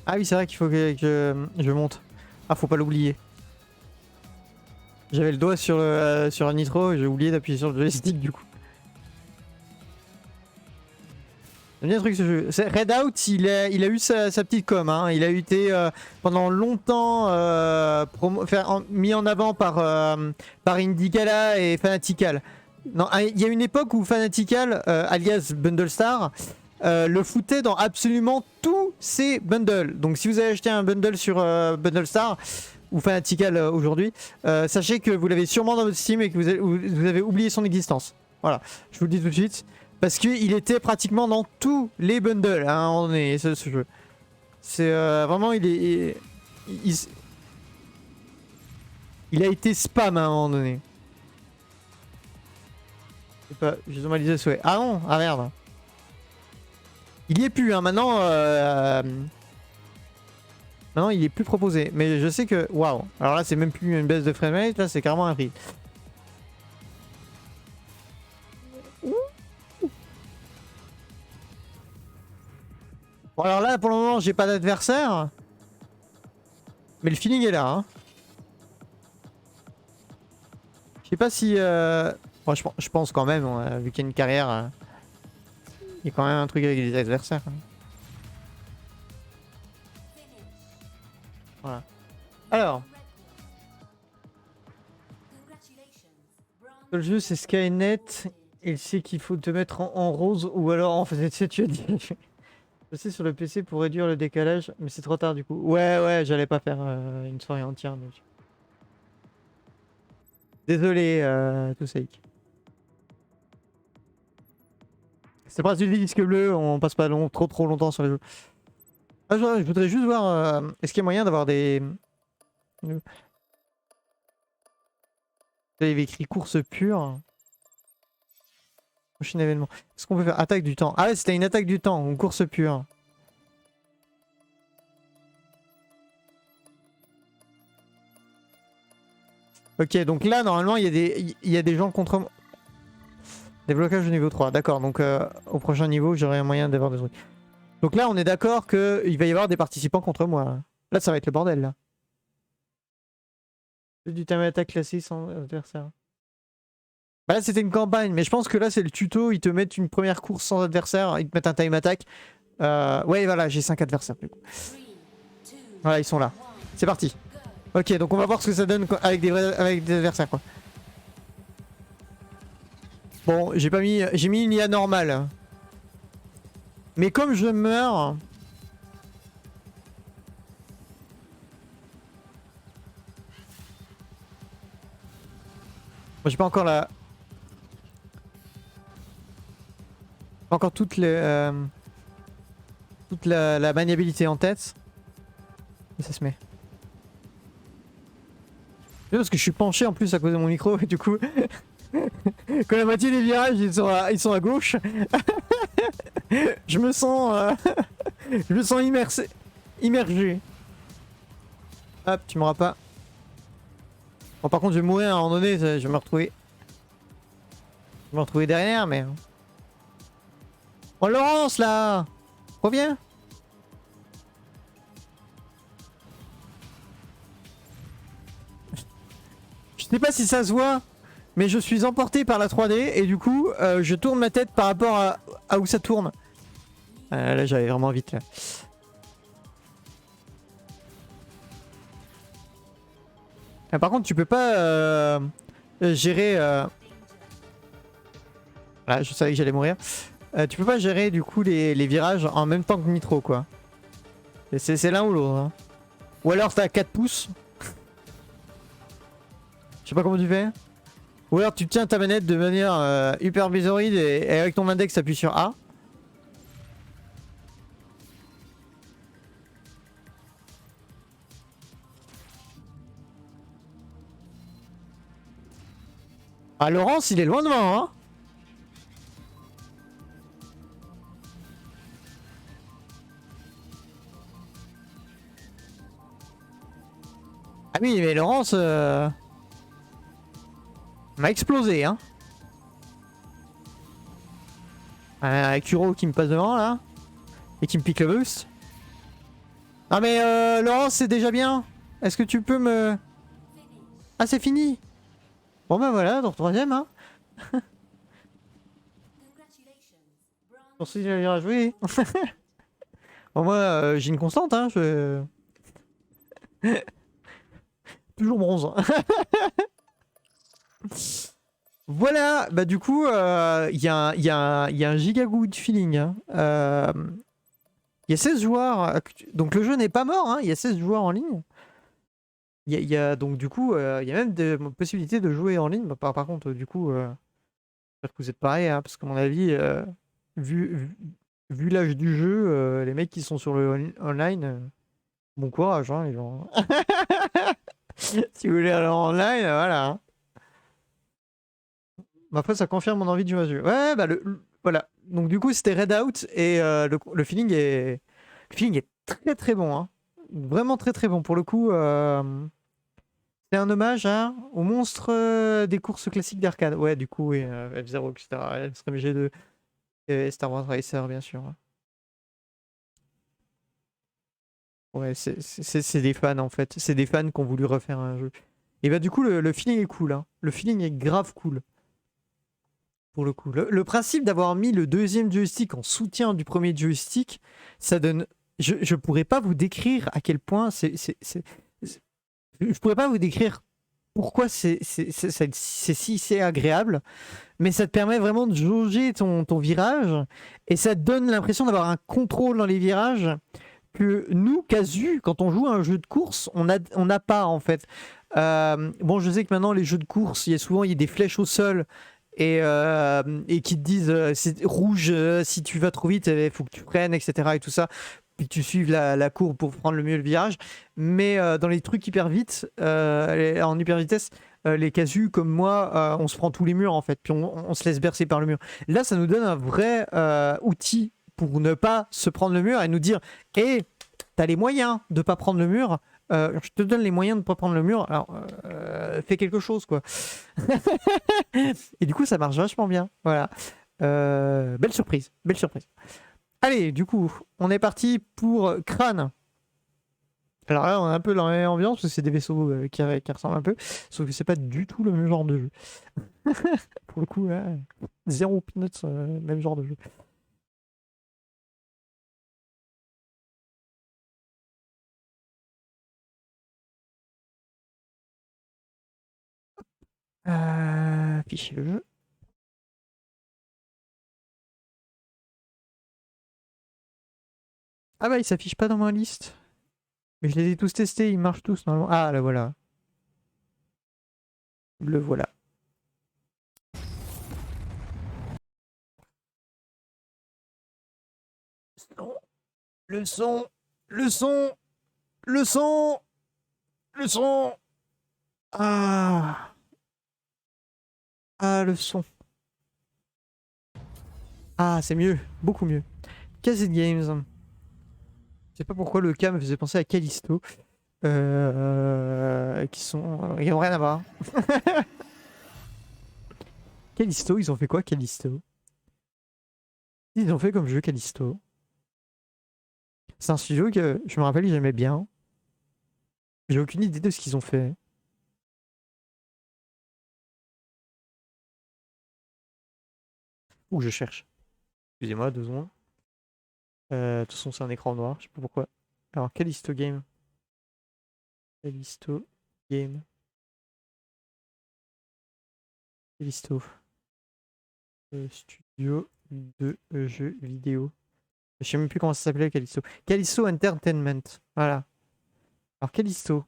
Ah oui, c'est vrai qu'il faut que je monte. Ah, faut pas l'oublier. J'avais le doigt sur le nitro et j'ai oublié d'appuyer sur le joystick du coup. J'aime bien le truc ce jeu. Redout, il a eu sa petite com. Hein. Il a été pendant longtemps mis en avant par Indicala et Fanatical. Non, il y a une époque où Fanatical, alias Bundlestar, le foutait dans absolument tous ses bundles. Donc si vous avez acheté un bundle sur Bundlestar ou Fanatical aujourd'hui, sachez que vous l'avez sûrement dans votre Steam et que vous avez oublié son existence. Voilà, je vous le dis tout de suite. Parce qu'il était pratiquement dans tous les bundles, hein, on est ce jeu. C'est vraiment, il a été spam à un moment donné. Je sais pas, j'ai normalisé le souhait. Ah non, ah merde. Il y est plus, hein, maintenant. Maintenant, il est plus proposé. Mais je sais que, waouh. Alors là, c'est même plus une baisse de framerate, là, c'est carrément un prix. Bon, alors là, pour le moment, j'ai pas d'adversaire. Mais le feeling est là. Hein. Je sais pas si... Bon, je pense quand même, vu qu'il y a une carrière... Il y a quand même un truc avec les adversaires. Hein. Voilà. Alors... Le jeu, c'est Skynet. Il sait qu'il faut te mettre en rose ou alors en fait, tu as dit... Je sais sur le PC pour réduire le décalage, mais c'est trop tard du coup. Ouais, j'allais pas faire une soirée entière. Mais... Désolé, Toussaint. C'est pas du disque bleu, on passe pas trop longtemps sur les jeux. Ah, je voudrais juste voir, est-ce qu'il y a moyen d'avoir des... Il y avait écrit course pure. Prochain événement. Est-ce qu'on peut faire attaque du temps? Ah ouais, c'était une attaque du temps, une course pure. Ok, donc là, normalement, il y a des gens contre moi. Déblocage au niveau 3, d'accord. Donc au prochain niveau, j'aurai un moyen d'avoir des trucs. Donc là, on est d'accord qu'il va y avoir des participants contre moi. Là, ça va être le bordel, là. Du time attack classé sans adversaire. Bah là, c'était une campagne, mais je pense que là, c'est le tuto. Ils te mettent une première course sans adversaire. Ils te mettent un time attack. Ouais, voilà, j'ai 5 adversaires, du coup. Voilà, ils sont là. C'est parti. Ok, donc on va voir ce que ça donne avec des adversaires, quoi. Bon, j'ai mis une IA normale. Mais comme je meurs... Moi, j'ai pas encore la... Pas encore toute la maniabilité en tête. Et ça se met. Parce que je suis penché en plus à cause de mon micro et du coup... Quand la moitié des virages ils sont à gauche. je me sens immergé. Hop, tu m'auras pas. Bon, par contre, je vais mourir à un moment donné, je vais me retrouver. Je vais me retrouver derrière, mais. Oh Laurence là! Reviens! Je sais pas si ça se voit, mais je suis emporté par la 3D et du coup je tourne ma tête par rapport à où ça tourne. Là j'allais vraiment vite là. Ah, par contre tu peux pas gérer... Voilà, je savais que j'allais mourir. Tu peux pas gérer du coup les virages en même temps que Nitro quoi. C'est l'un ou l'autre. Hein. Ou alors t'as 4 pouces. Je sais pas comment tu fais. Ou alors tu tiens ta manette de manière hyper bizarroïde et avec ton index t'appuies sur A. Ah Laurence il est loin devant hein. Ah oui mais Laurence m'a explosé hein. Kuro qui me passe devant là. Et qui me pique le boost. Ah mais Laurence c'est déjà bien. Est-ce que tu peux me... Ah c'est fini. Bon bah voilà, dans le troisième hein. Pour ceux qui à jouer. Bon moi j'ai une constante hein, je... Toujours bronze. Voilà, bah du coup, il y a un giga good feeling. Hein. Il y a 16 joueurs, donc le jeu n'est pas mort, hein. Il y a 16 joueurs en ligne. Donc du coup, il y a même des possibilités de jouer en ligne. Bah, par contre, du coup, j'espère que vous êtes pareil, hein, parce qu'à mon avis, vu l'âge du jeu, les mecs qui sont sur le online, bon courage, hein, les gens. Si vous voulez aller en online, voilà. Hein. Après, ça confirme mon envie de jouer à ce jeu. Ouais, bah voilà. Donc du coup, c'était Redout et le feeling est très très bon. Hein. Vraiment très très bon. Pour le coup, c'est un hommage aux monstres des courses classiques d'arcade. Ouais, du coup, oui, F-Zero, etc. SRMG2 et Star Wars Racer, bien sûr. Ouais, c'est des fans en fait. C'est des fans qui ont voulu refaire un jeu. Et bah du coup, le feeling est cool. Hein. Le feeling est grave cool. Pour le coup. Le principe d'avoir mis le deuxième joystick en soutien du premier joystick, ça donne... Je pourrais pas vous décrire à quel point je pourrais pas vous décrire pourquoi c'est si agréable, mais ça te permet vraiment de jauger ton virage et ça te donne l'impression d'avoir un contrôle dans les virages que nous, casu, quand on joue à un jeu de course, on n'a pas en fait. Bon, je sais que maintenant les jeux de course, il y a des flèches au sol et qui te disent c'est rouge si tu vas trop vite, il faut que tu freines, etc. et tout ça. Puis tu suives la courbe pour prendre le mieux le virage. Mais dans les trucs hyper vite, en hyper vitesse, les casus comme moi, on se prend tous les murs en fait, puis on se laisse bercer par le mur. Là, ça nous donne un vrai outil pour ne pas se prendre le mur et nous dire hé, t'as les moyens de pas prendre le mur. Je te donne les moyens de pas prendre le mur. Alors, fais quelque chose, quoi. Et du coup, ça marche vachement bien. Voilà. Belle surprise. Belle surprise. Allez, du coup, on est parti pour Crâne. Alors là, on est un peu dans la même ambiance parce que c'est des vaisseaux qui ressemblent un peu. Sauf que c'est pas du tout le même genre de jeu. Pour le coup, là, zéro peanuts, même genre de jeu. Afficher le jeu. Ah bah il s'affiche pas dans ma liste. Mais je les ai tous testés, ils marchent tous normalement. Ah là voilà. Le voilà. Le son, le son, le son, le son. Ah, ah le son. Ah c'est mieux, beaucoup mieux. Cassette Games. Je sais pas pourquoi le cas me faisait penser à Callisto. Qui sont... ils ont rien à voir. Callisto, ils ont fait quoi Callisto? Ils ont fait comme jeu Callisto. C'est un studio que je me rappelle que j'aimais bien. J'ai aucune idée de ce qu'ils ont fait. Où je cherche. Excusez-moi, 2 secondes. De toute façon, c'est un écran noir, je sais pas pourquoi. Alors, Callisto Game. Callisto Game. Callisto. Studio de jeux vidéo. Je sais même plus comment ça s'appelait, Callisto. Callisto Entertainment. Voilà. Alors, Callisto.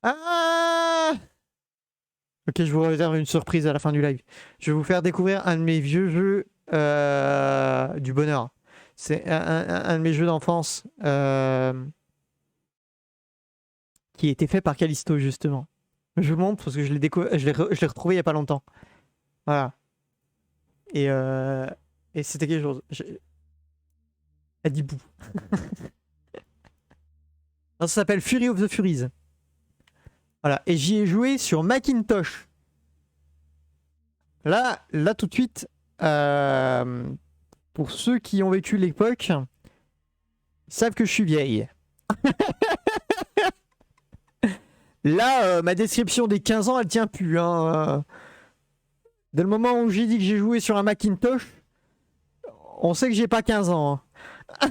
Ah! Ok, je vous réserve une surprise à la fin du live. Je vais vous faire découvrir un de mes vieux jeux du bonheur. C'est un de mes jeux d'enfance qui a été fait par Callisto, justement. Je vous le montre parce que je l'ai retrouvé il y a pas longtemps. Voilà. Et, et c'était quelque chose. Elle dit bouh. Ça s'appelle Fury of the Furies. Voilà. Et j'y ai joué sur Macintosh. Là tout de suite, pour ceux qui ont vécu l'époque, savent que je suis vieille. Là, ma description des 15 ans, elle tient plus. Hein. Dès le moment où j'ai dit que j'ai joué sur un Macintosh, on sait que j'ai pas 15 ans. Hein.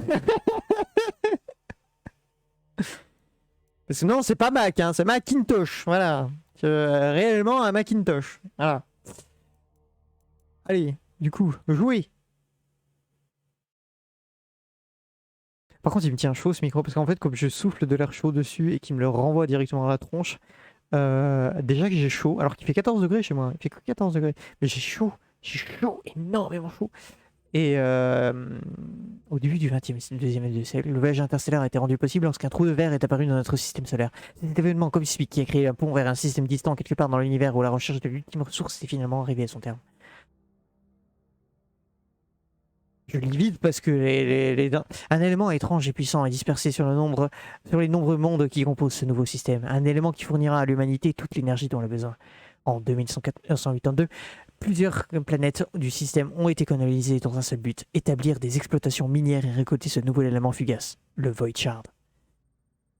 Parce que non, c'est pas Mac, hein, c'est Macintosh. Voilà. Réellement un Macintosh. Voilà. Allez, du coup, jouer. Par contre, il me tient chaud ce micro parce qu'en fait, comme je souffle de l'air chaud dessus et qu'il me le renvoie directement à la tronche, déjà que j'ai chaud, alors qu'il fait 14 degrés chez moi, il fait que 14 degrés, mais j'ai chaud, énormément chaud. Et au début du 20e, deuxième siècle, le voyage interstellaire a été rendu possible lorsqu'un trou de verre est apparu dans notre système solaire. Cet événement cosmique qui a créé un pont vers un système distant quelque part dans l'univers où la recherche de l'ultime ressource est finalement arrivée à son terme. Je lis vite parce que un élément étrange et puissant est dispersé sur les nombreux mondes qui composent ce nouveau système. Un élément qui fournira à l'humanité toute l'énergie dont elle a besoin. En 2182, plusieurs planètes du système ont été colonisées dans un seul but, établir des exploitations minières et récolter ce nouvel élément fugace, le Void Shard.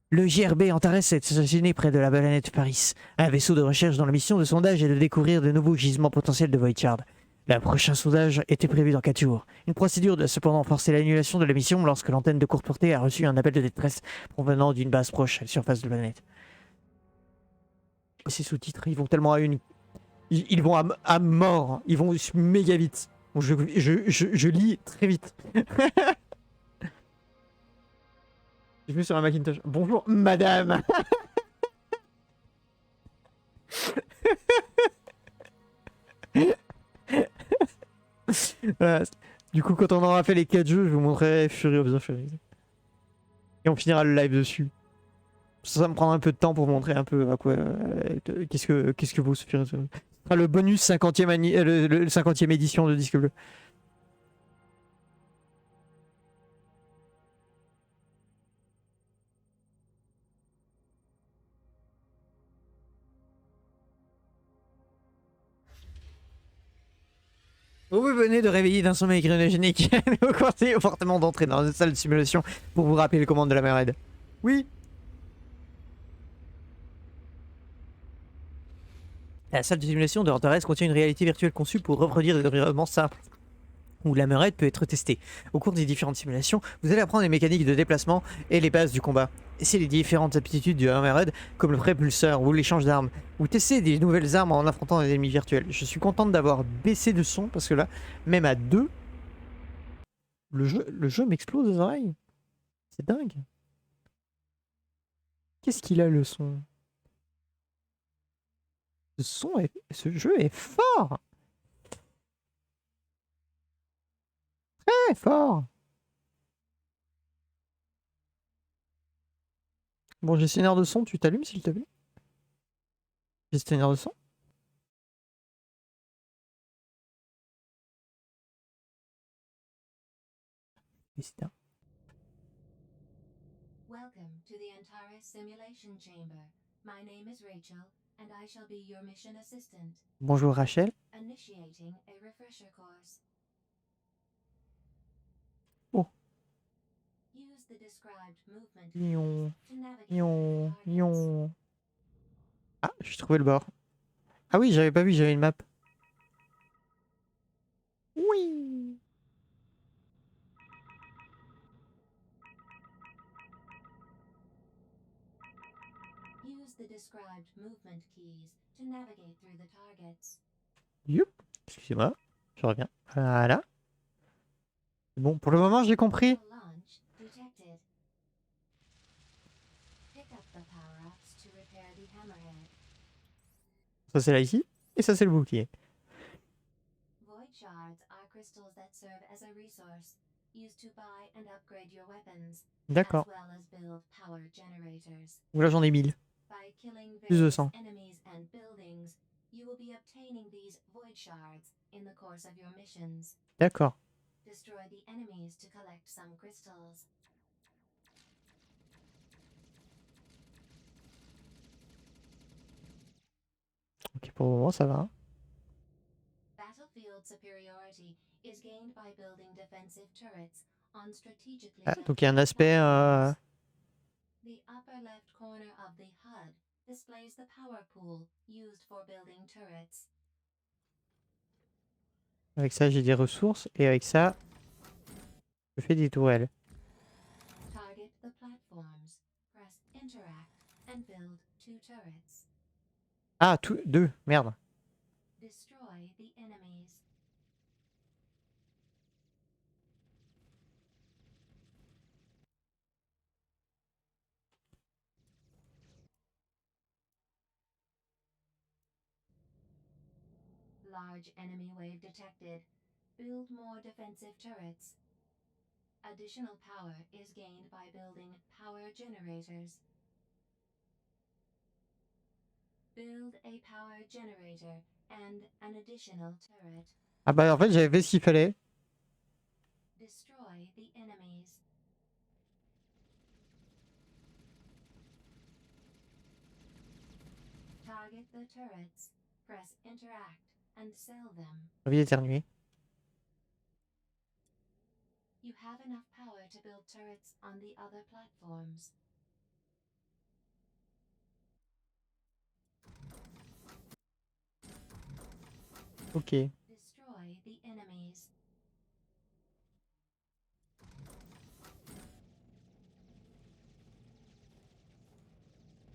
Le GRB Antares est stationné près de la planète Paris. Un vaisseau de recherche dont la mission de sondage est de découvrir de nouveaux gisements potentiels de Void Shard. Le prochain sondage était prévu dans 4 jours. Une procédure doit cependant forcer l'annulation de la mission lorsque l'antenne de courte portée a reçu un appel de détresse provenant d'une base proche à la surface de la planète. Ces sous-titres, ils vont tellement à une... Ils vont à mort. Ils vont méga vite. Bon, je lis très vite. Je vais sur un Macintosh. Bonjour, madame. Voilà. Du coup, quand on aura fait les 4 jeux, je vous montrerai Fury of the Furies. Et on finira le live dessus. Ça me prendra un peu de temps pour vous montrer un peu à quoi. Qu'est-ce que vaut ce Fury of the Furies. Ce sera le bonus 50e, le 50e édition de Disque Bleu. Vous venez de réveiller d'un sommeil cryogénique. Nous conseillons fortement d'entrer dans une salle de simulation pour vous rappeler les commandes de la Merred. Oui. La salle de simulation de Antares contient une réalité virtuelle conçue pour reproduire des environnements simples, où la meurette peut être testée. Au cours des différentes simulations, vous allez apprendre les mécaniques de déplacement et les bases du combat. Essayez les différentes aptitudes du Hammerhead, comme le propulseur ou l'échange d'armes, ou testez des nouvelles armes en affrontant des ennemis virtuels. Je suis contente d'avoir baissé le son, parce que là, même à 2, le jeu m'explose les oreilles. C'est dingue. Qu'est-ce qu'il a le son? Ce jeu est fort. Très fort. Bon, gestionnaire de son, tu t'allumes s'il te plaît? Gestionnaire de son? Gestionnaire. Welcome to the Antares Simulation Chamber. My name is Rachel, and I shall be your mission assistant. Bonjour Rachel. Initiating a refresher course. Oh. Use the described movement Nion, keys to navigate nion, through the targets. nion. Ah, j'ai trouvé le bord. Ah oui, j'avais pas vu, j'avais une map. Oui. Use the described movement keys to navigate through the targets. Youp. Excusez-moi, je reviens. Voilà. Bon, pour le moment, j'ai compris. Missile launch detected. Pick up the power-ups to repair the hammerhead. Ça, c'est là ici. Et ça, c'est le bouclier. Void shards are crystals that serve as a resource, used to buy and upgrade your weapons, as D'accord. well as build power generators. Là, j'en ai 1000. By killing Plus de various 100. enemies and buildings, you will be obtaining these void shards in the course of your missions. D'accord. Destroy the enemies to collect some crystals. Ok, pour le moment, ça va. Battlefield superiority is gained by building defensive turrets on strategically Ah, donc il y a un aspect... The upper left corner of the HUD displays the power pool used for building turrets. Avec ça, j'ai des ressources. Et avec ça, je fais des tourelles. Target the platforms. Press interact and build 2 turrets. Ah, deux. Merde. Destroy the enemies. Large enemy wave detected. Build more defensive turrets. Additional power is gained by building power generators. Build a power generator and an additional turret. Ah bah, en fait, j'avais fait ce qu'il fallait. Destroy the enemies. Target the turrets. Press interact and sell them. J'ai envie d'éternuer. You have enough power to build turrets on the other platforms. Ok. Destroy the enemies.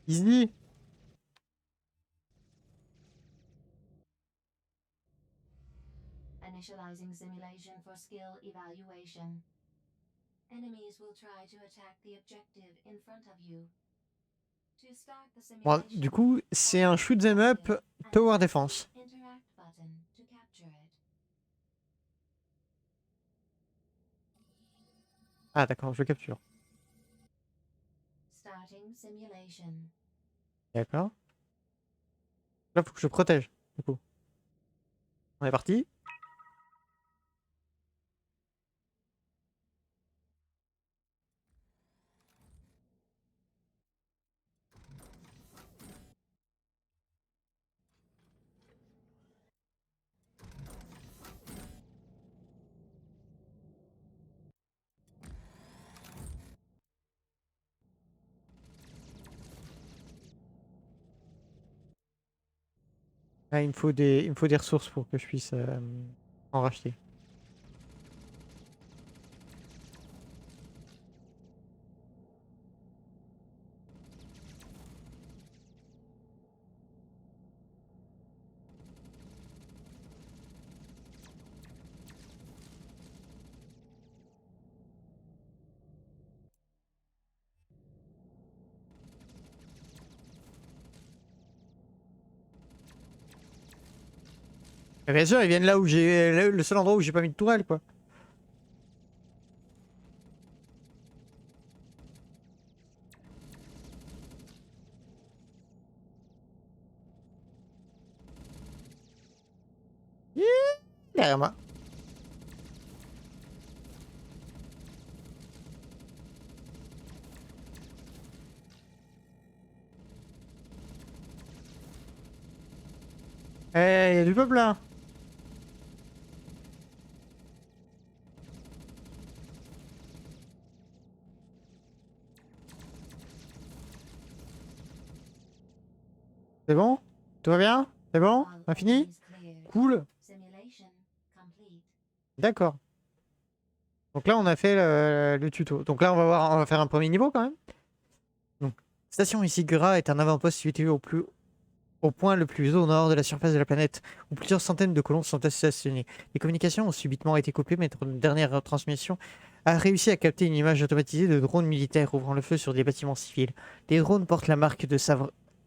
Easy. Initializing simulation for skill evaluation. Enemies will try to attack the objective in front of you. To start the Bon, simulation, du coup, c'est un shoot 'em up tower defense. interact button to capture it. Ah, d'accord, je le capture. Starting simulation. D'accord. Là, faut que je protège, du coup. On est parti. Là, il me faut des ressources pour que je puisse en racheter. Mais bien sûr, ils viennent là où j'ai... Le seul endroit où j'ai pas mis de tourelle, quoi. Derrière moi. Eh, y a du peuple là. C'est bon? Tout va bien? C'est bon? All On a fini? enemies cleared. Cool. Simulation complete. D'accord. Donc là, on a fait le tuto. Donc là, on va faire un premier niveau quand même. Donc, Station Isigura est un avant-poste situé au point le plus au nord de la surface de la planète, où plusieurs centaines de colons sont stationnés. Les communications ont subitement été coupées, mais notre dernière retransmission a réussi à capter une image automatisée de drones militaires ouvrant le feu sur des bâtiments civils. Les drones portent la marque de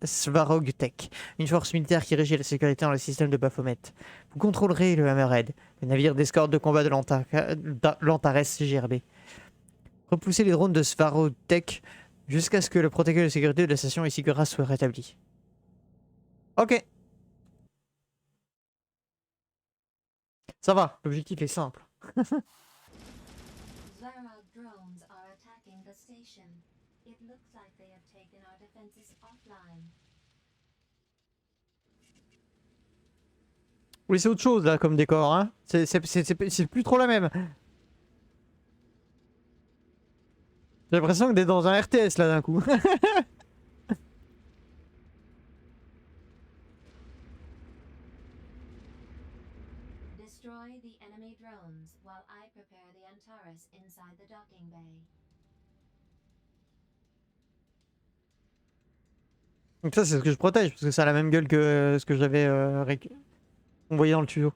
Svarog Tech, une force militaire qui régit la sécurité dans le système de Baphomet. Vous contrôlerez le Hammerhead, le navire d'escorte de combat de l'Antares GRB. Repoussez les drones de Svarog Tech jusqu'à ce que le protocole de sécurité de la station Isigura soit rétabli. Ok. Ça va, l'objectif est simple. Varag drones are attacking the station. It looks like they have taken our defenses offline. Oui, c'est autre chose là comme décor, hein. C'est plus trop la même. J'ai l'impression que t'es dans un RTS là d'un coup. Destroy the enemy drones while I prepare the Antares inside the docking bay. Donc ça, c'est ce que je protège parce que ça a la même gueule que ce que j'avais envoyé dans le tuyau.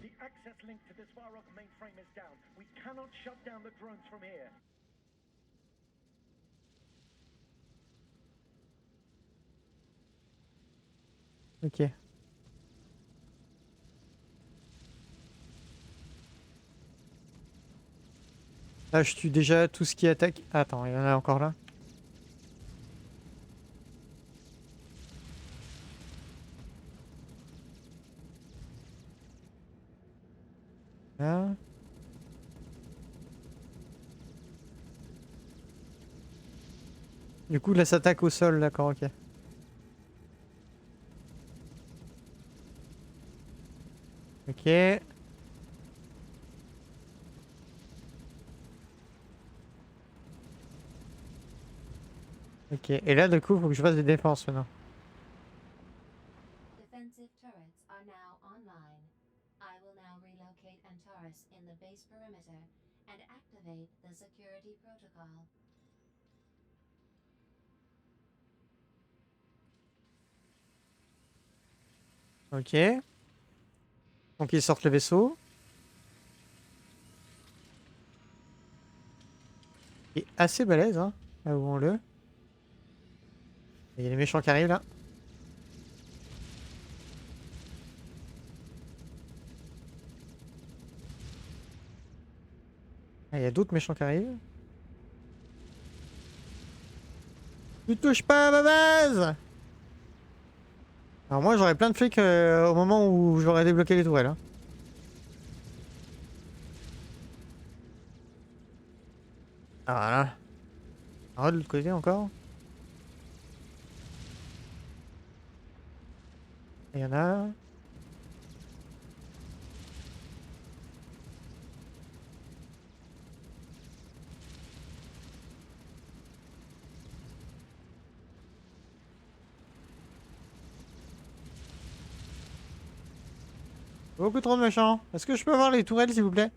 The access link to this Varrock mainframe is down. We cannot shut down the drones from here. Ok. Là, je tue déjà tout ce qui attaque. Ah, attends, il y en a encore là. Là. Du coup, là, ça attaque au sol, d'accord, ok. Ok. Ok, et là, du coup, faut que je fasse des défenses maintenant. Defensive turrets are now online. I will now relocate Antares in the base perimeter and activate the security protocol. Ok. Donc, ils sortent le vaisseau. Il est assez balèze, hein. Avouons-le. Il y a les méchants qui arrivent là. Ah, il y a d'autres méchants qui arrivent. Tu touches pas à ma base! Alors moi j'aurais plein de flics au moment où j'aurais débloqué les tourelles. Hein. Ah voilà. Ah, de l'autre côté encore. Il y en a. Beaucoup trop de méchants. Est-ce que je peux avoir les tourelles s'il vous plaît?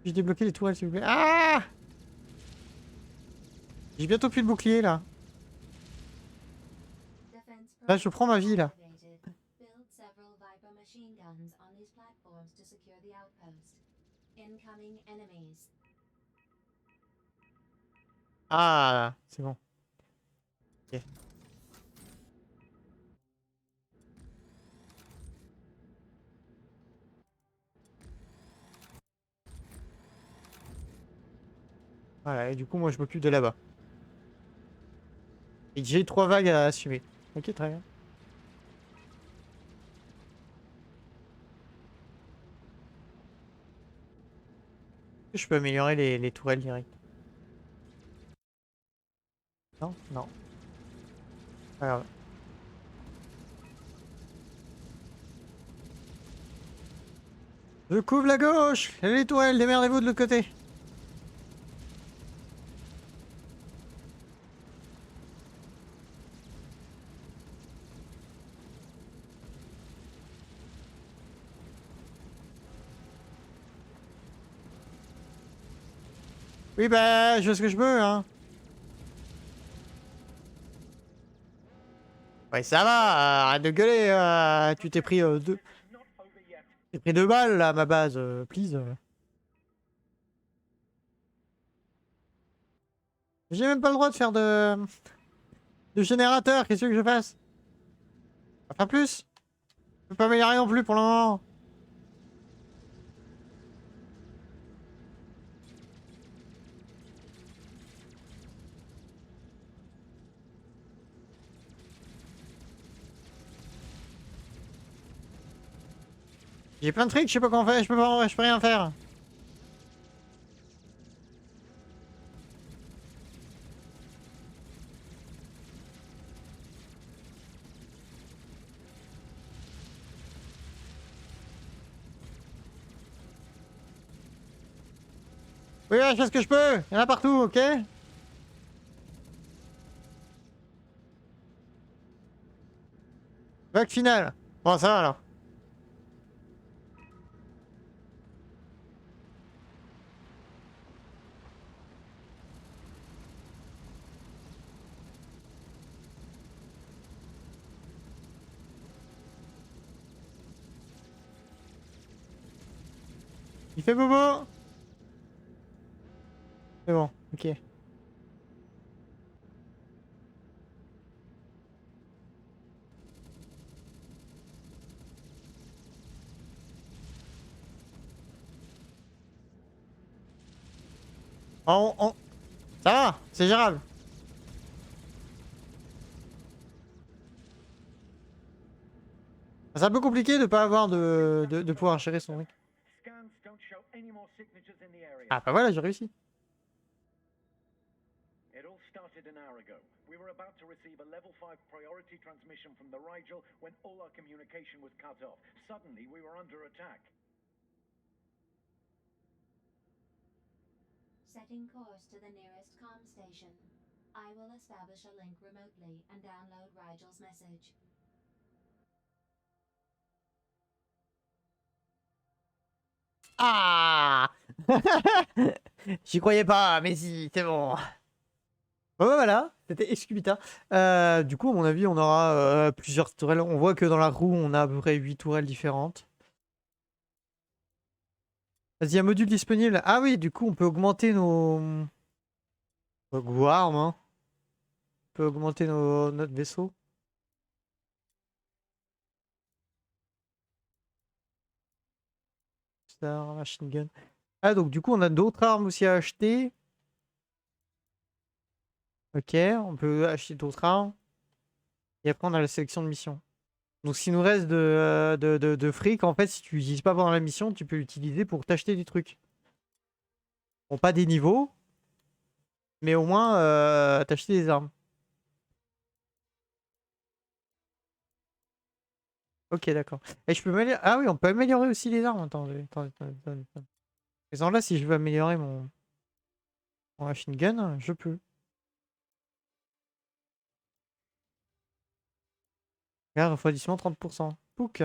J'ai débloqué les tourelles s'il vous plaît. Ah! J'ai bientôt plus de bouclier là. Defense Là je prends ma vie là. activated. Build several Viper machine guns on these platforms to secure the outpost. Incoming enemies. Ah c'est bon. Ok. Voilà, et du coup moi je m'occupe de là-bas. Et j'ai 3 vagues à assumer. Ok très bien. Je peux améliorer les tourelles direct. Non, non. Pas grave. Je couvre la gauche. Les tourelles, démerdez-vous de l'autre côté. Oui, bah, je fais ce que je peux, hein. Ouais, ça va, arrête de gueuler. Tu t'es pris deux. Not over yet. T'es pris 2 balles là, à ma base, please. J'ai même pas le droit de faire de générateur, qu'est-ce que tu veux que je fasse? Pas faire plus? Je peux pas améliorer non plus pour le moment. J'ai plein de trucs, je sais pas comment faire, je peux rien faire. Oui, ouais, je fais ce que je peux. Il y en a partout, ok? Vague finale. Bon, ça va alors. Il fait bobo. C'est bon, ok. On... Ça va, c'est gérable. C'est un peu compliqué de pas avoir de pouvoir gérer son truc. Scans don't show any more signatures in the area. Ah bah voilà, j'ai réussi. It all started an hour ago. We were about to receive a level 5 priority transmission from the Rigel when all our communication was cut off. Suddenly, we were under attack. Setting course to the nearest comm station. I will establish a link remotely and download Rigel's message. Ah. J'y croyais pas, mais si, c'est bon. Ouais, voilà, c'était Excubita. Du coup, à mon avis, on aura plusieurs tourelles. On voit que dans la roue, on a à peu près 8 tourelles différentes. Vas-y, un module disponible. Ah oui, du coup, on peut augmenter nos... Guarm, hein. On peut augmenter notre vaisseau. Star, machine gun. Ah, donc du coup, on a d'autres armes aussi à acheter. Ok, on peut acheter d'autres armes. Et après, on a la sélection de missions. Donc, s'il nous reste de fric, en fait, si tu l'utilises pas pendant la mission, tu peux l'utiliser pour t'acheter des trucs. Bon, pas des niveaux, mais au moins t'acheter des armes. Ok, d'accord. Et je peux améliorer... Ah oui, on peut améliorer aussi les armes. Attendez. Par exemple, là, si je veux améliorer mon machine gun, je peux. Regarde, refroidissement 30%. Pouc.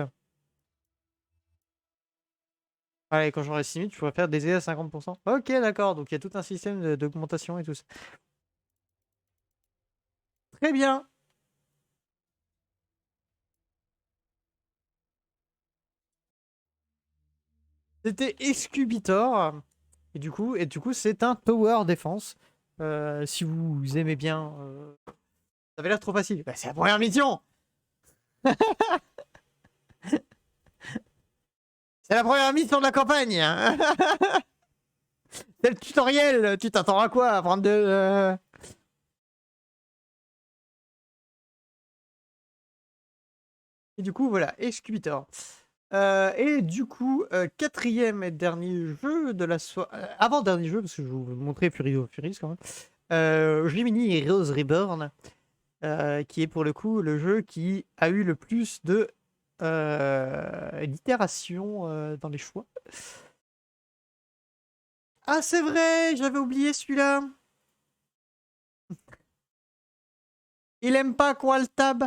Allez, quand j'aurai 6000, je pourrais faire des dégâts à 50%. Ok, d'accord. Donc, il y a tout un système d'augmentation et tout ça. Très bien. C'était Excubitor. Et du coup, c'est un tower défense. Si vous aimez bien... Ça avait l'air trop facile. Bah, c'est la première mission. C'est la première mission de la campagne. C'est le tutoriel. Tu t'attends à quoi? À prendre de... Et du coup, voilà, Excubitor. Et du coup, quatrième et dernier jeu de la soirée. Avant-dernier jeu, parce que je vais vous montrer Fury of Furies quand même. Gemini Heroes Reborn, qui est pour le coup le jeu qui a eu le plus de d'itérations dans les choix. Ah, c'est vrai, j'avais oublié celui-là. Il aime pas quoi le tab.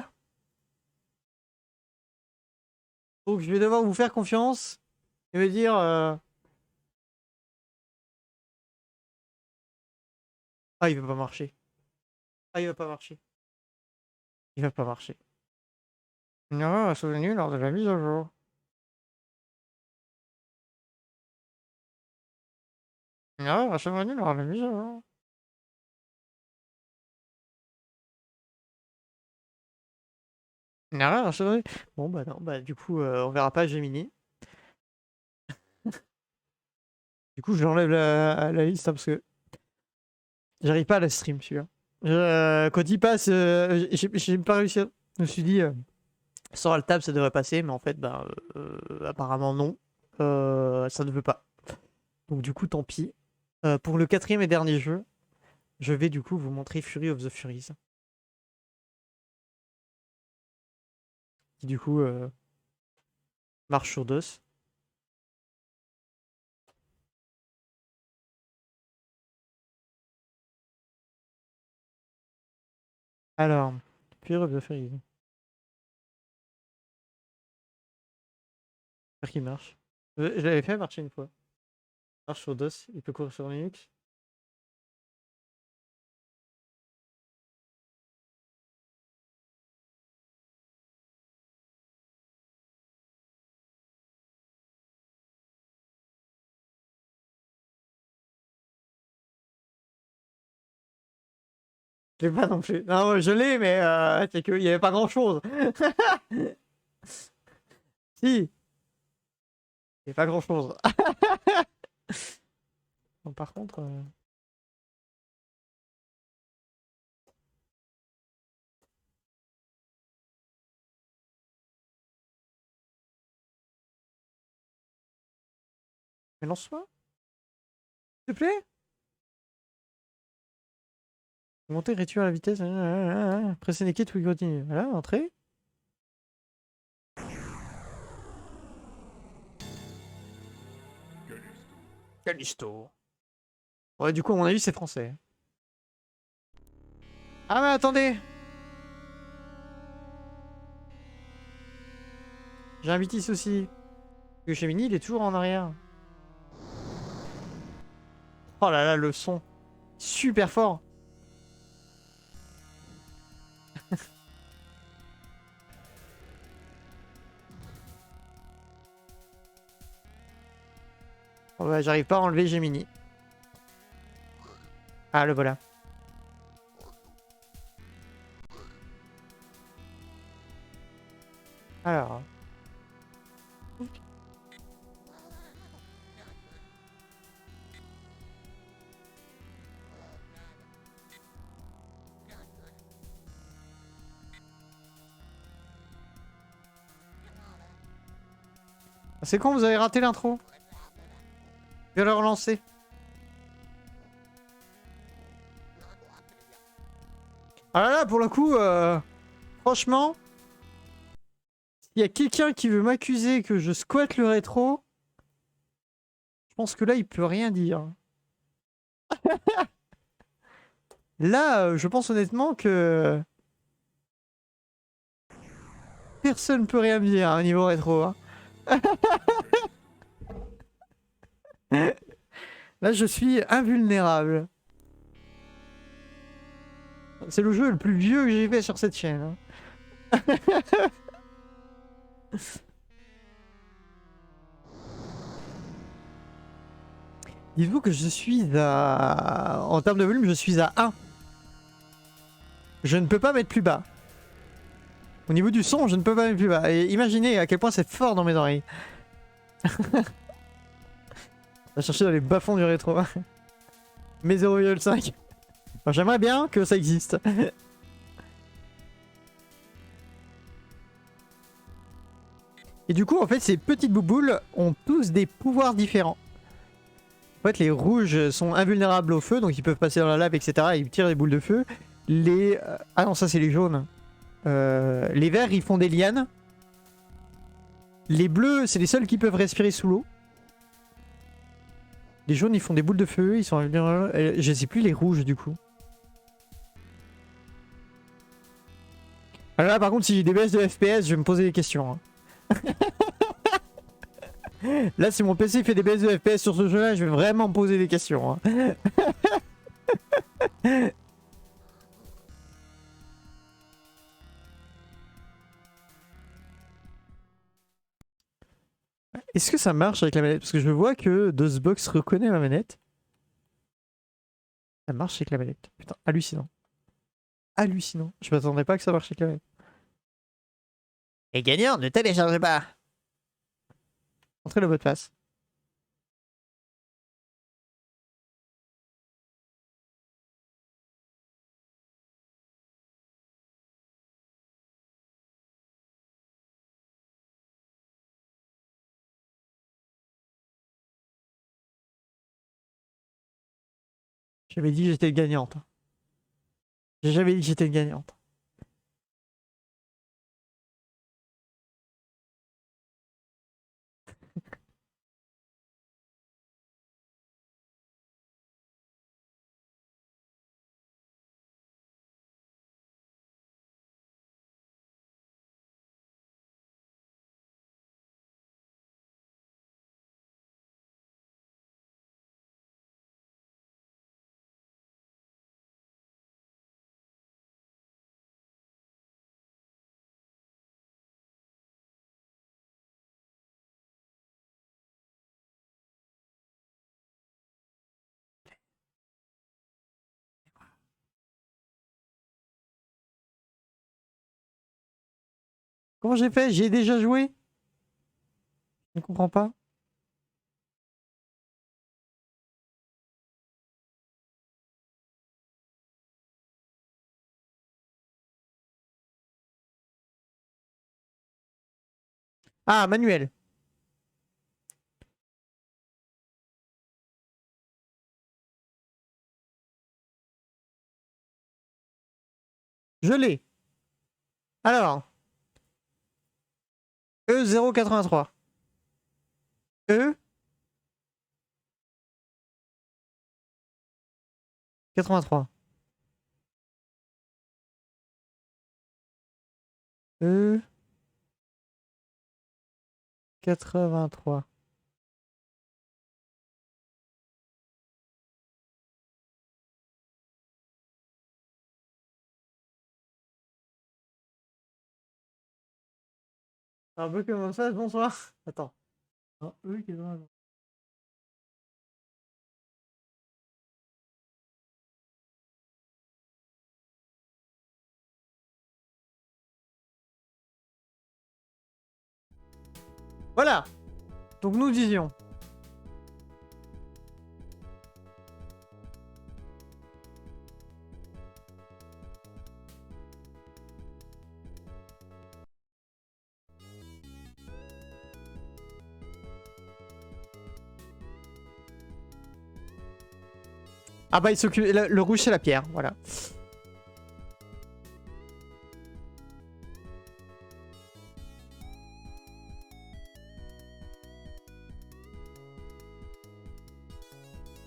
Donc je vais devoir vous faire confiance et me dire. Ah, il va pas marcher. Ah, il va pas marcher. Il va pas marcher. Une erreur survenue lors de la mise à jour. Une erreur survenue lors de la mise à jour. Une erreur survenue. Bon, bah non, bah du coup, on verra pas Gemini. Du coup, je l'enlève la liste hein, parce que j'arrive pas à la stream celui-là. Quand il passe, j'ai pas réussi. Je me suis dit, sur le tab, ça devrait passer, mais en fait, bah, apparemment non. Ça ne veut pas. Donc du coup, tant pis. Pour le quatrième et dernier jeu, je vais du coup vous montrer Fury of the Furies. Qui du coup marche sur DOS. Alors, Fury of the Furies. J'espère qu'il marche. Je l'avais fait marcher une fois. Il marche sur DOS, il peut courir sur Linux. Je l'ai pas non plus. Non, je l'ai, mais c'est qu'il n'y avait pas grand chose. Si. Il n'y a pas grand chose. Bon, par contre. Mais lance-toi. S'il te plaît. Monter, réduire la vitesse. Presser les quêtes, puis continuer. Voilà, entrée. Callisto. Ouais, du coup, à mon avis, c'est français. Ah, mais attendez! J'ai un Vitis aussi. Le Gemini, il est toujours en arrière. Oh là là, le son. Super fort. Oh bah, j'arrive pas à enlever Gemini. Ah, le voilà. Alors. C'est quand vous avez raté l'intro? Je vais le relancer. Ah là là, pour le coup, franchement, s'il y a quelqu'un qui veut m'accuser que je squatte le rétro, je pense que là, il peut rien dire. Là, je pense honnêtement que personne peut rien me dire à un niveau rétro. Hein. Là, je suis invulnérable. C'est le jeu le plus vieux que j'ai fait sur cette chaîne. Hein. Dites-vous que je suis à... En termes de volume, je suis à 1. Je ne peux pas mettre plus bas. Au niveau du son, je ne peux pas mettre plus bas. Et imaginez à quel point c'est fort dans mes oreilles. On va chercher dans les bas-fonds du rétro. Mais 0,5. Enfin, j'aimerais bien que ça existe. Et du coup, en fait, ces petites bouboules ont tous des pouvoirs différents. En fait, les rouges sont invulnérables au feu, donc ils peuvent passer dans la lave, etc. Et ils tirent des boules de feu. Les... Ah non, ça c'est les jaunes. Les verts, ils font des lianes. Les bleus, c'est les seuls qui peuvent respirer sous l'eau. Les jaunes, ils font des boules de feu. Ils sont invulnérables. Je sais plus les rouges, du coup. Alors là, par contre, si j'ai des baisses de FPS, je vais me poser des questions. Hein. Là, si mon PC fait des baisses de FPS sur ce jeu-là, je vais vraiment me poser des questions. Hein. Est-ce que ça marche avec la manette? Parce que je vois que DOSBox reconnaît ma manette. Ça marche avec la manette. Putain, hallucinant. Hallucinant. Je m'attendais pas que ça marche avec la manette. Et gagnant, ne téléchargez pas. Entrez le mot de passe. J'avais dit que j'étais gagnante. J'ai jamais dit que j'étais une gagnante. Comment j'ai fait? J'y ai déjà joué? Je ne comprends pas. Ah, manuel. Je l'ai. Alors. E083. E 83. E 83. Un peu comme ça, bonsoir. Attends. Oh, E 83. Voilà. Donc nous disions. Ah bah il s'occupe. Le rouge c'est la pierre, voilà.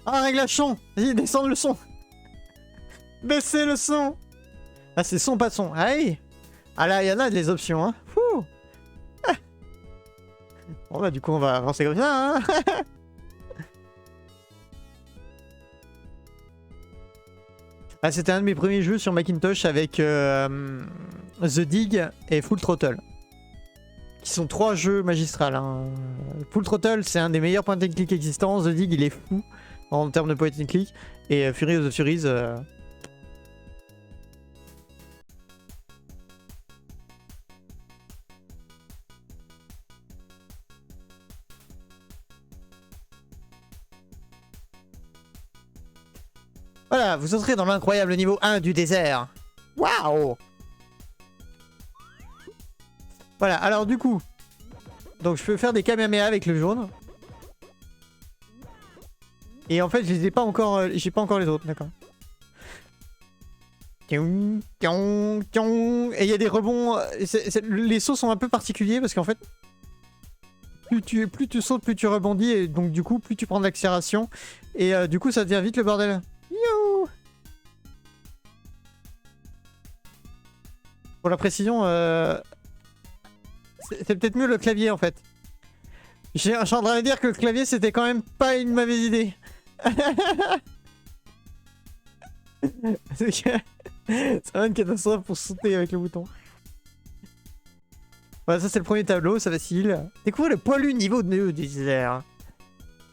Ah, réglage son. Vas-y, descends le son. Baissez le son. Ah, c'est son, pas de son. Aïe. Ah là, il y en a des options, hein. Fouh. Ah. Bon bah du coup, on va avancer comme ça, hein. Ah, c'était un de mes premiers jeux sur Macintosh avec The Dig et Full Throttle. Qui sont 3 jeux magistrales. Hein. Full Throttle, c'est un des meilleurs point and click existants. The Dig, il est fou en termes de point and click. Et Fury of the Furies... Voilà, vous entrez dans l'incroyable niveau 1 du désert. Waouh! Voilà, alors du coup, Donc je peux faire des Kamehameha avec le jaune. Et en fait, je les ai pas encore. J'ai pas encore les autres, d'accord. Et il y a des rebonds. Les sauts sont un peu particuliers parce qu'en fait, plus tu sautes, plus tu rebondis. Et donc, du coup, plus tu prends de l'accélération. Et du coup, ça devient vite le bordel. Youhou! Pour la précision, c'est peut-être mieux le clavier en fait. Je suis en train de dire que le clavier c'était quand même pas une mauvaise idée. C'est vraiment une catastrophe pour sauter avec le bouton. Voilà, ça c'est le premier tableau, ça facile. Découvre le poilu niveau de désert.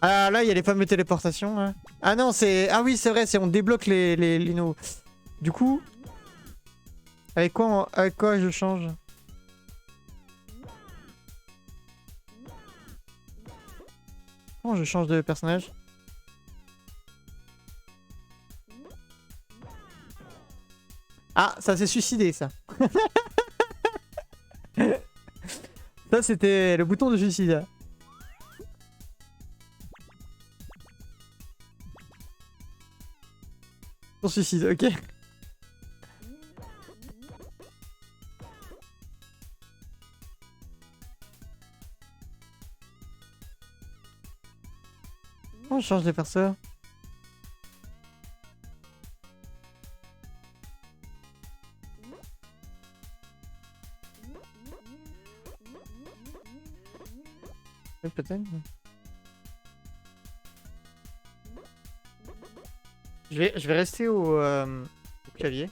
Ah là, il y a les fameuses téléportations. Hein. Ah non, c'est... Ah oui, c'est vrai, on débloque les linos. Du coup... avec quoi je change? Comment je change de personnage? Ah, ça s'est suicidé, ça. Ça, c'était le bouton de suicide. Pour suicide, ok. Comment je change de perso? Peut-être. Je vais rester au clavier.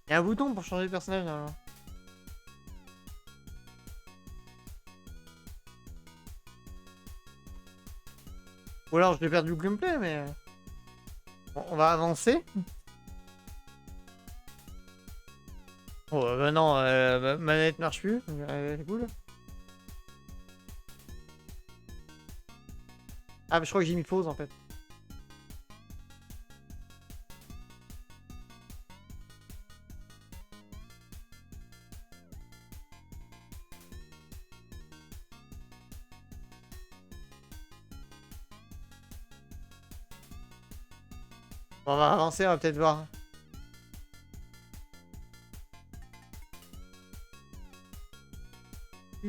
Il y a un bouton pour changer de personnage normalement. Ou alors je l'ai perdu le gameplay, mais... Bon, on va avancer. Oh bah non, ma manette marche plus. C'est cool. Ah bah je crois que j'ai mis pause en fait. On va avancer, on va peut-être voir. Oh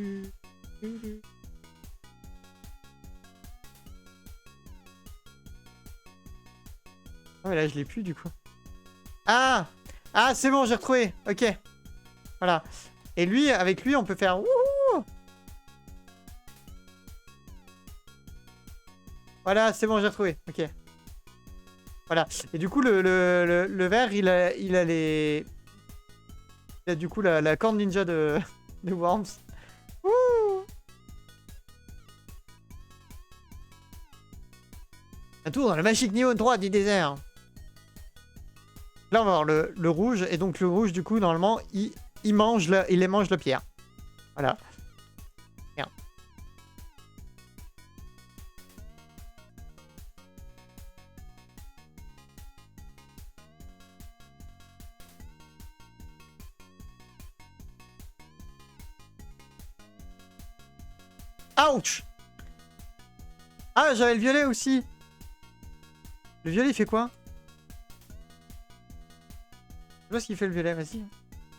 mais là je l'ai plus du coup. Ah! Ah c'est bon, j'ai retrouvé. Ok. Voilà. Et lui, avec lui, on peut faire wouhou! Voilà, c'est bon, j'ai retrouvé. Ok. Voilà. Et du coup, le vert, il a les... Il a du coup la corne ninja de Worms. Wouh! Un tour dans le magique niveau 3 du désert. Là, on va avoir le rouge. Et donc, le rouge, du coup, normalement, il mange la pierre. Voilà. Bien. Ouch! Ah, j'avais le violet aussi. Le violet, il fait quoi? Je sais pas ce qu'il fait le violet, vas-y.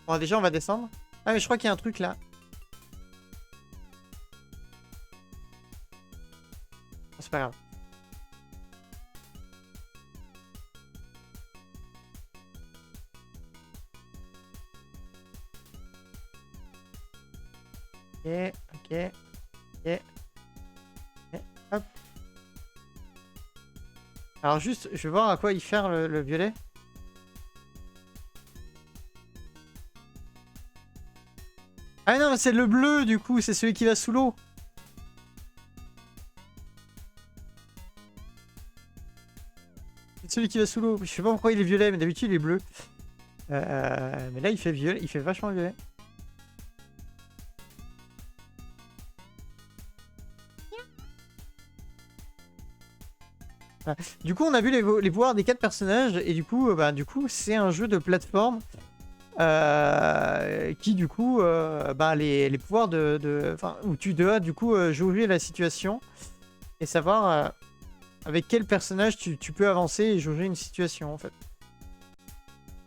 Bon, déjà, on va descendre. Ah, mais je crois qu'il y a un truc là. Oh, c'est pas grave. Ok, ok. Ok. Hop. Alors juste, je vais voir à quoi il fait le violet. Ah non, c'est le bleu du coup, c'est celui qui va sous l'eau. C'est celui qui va sous l'eau. Je sais pas pourquoi il est violet, mais d'habitude il est bleu. Mais là il fait violet, il fait vachement violet. Voilà. Du coup, on a vu les pouvoirs des 4 personnages et du coup, c'est un jeu de plateforme qui du coup, les pouvoirs enfin, où tu dois du coup jauger la situation et savoir avec quel personnage tu peux avancer et jauger une situation en fait.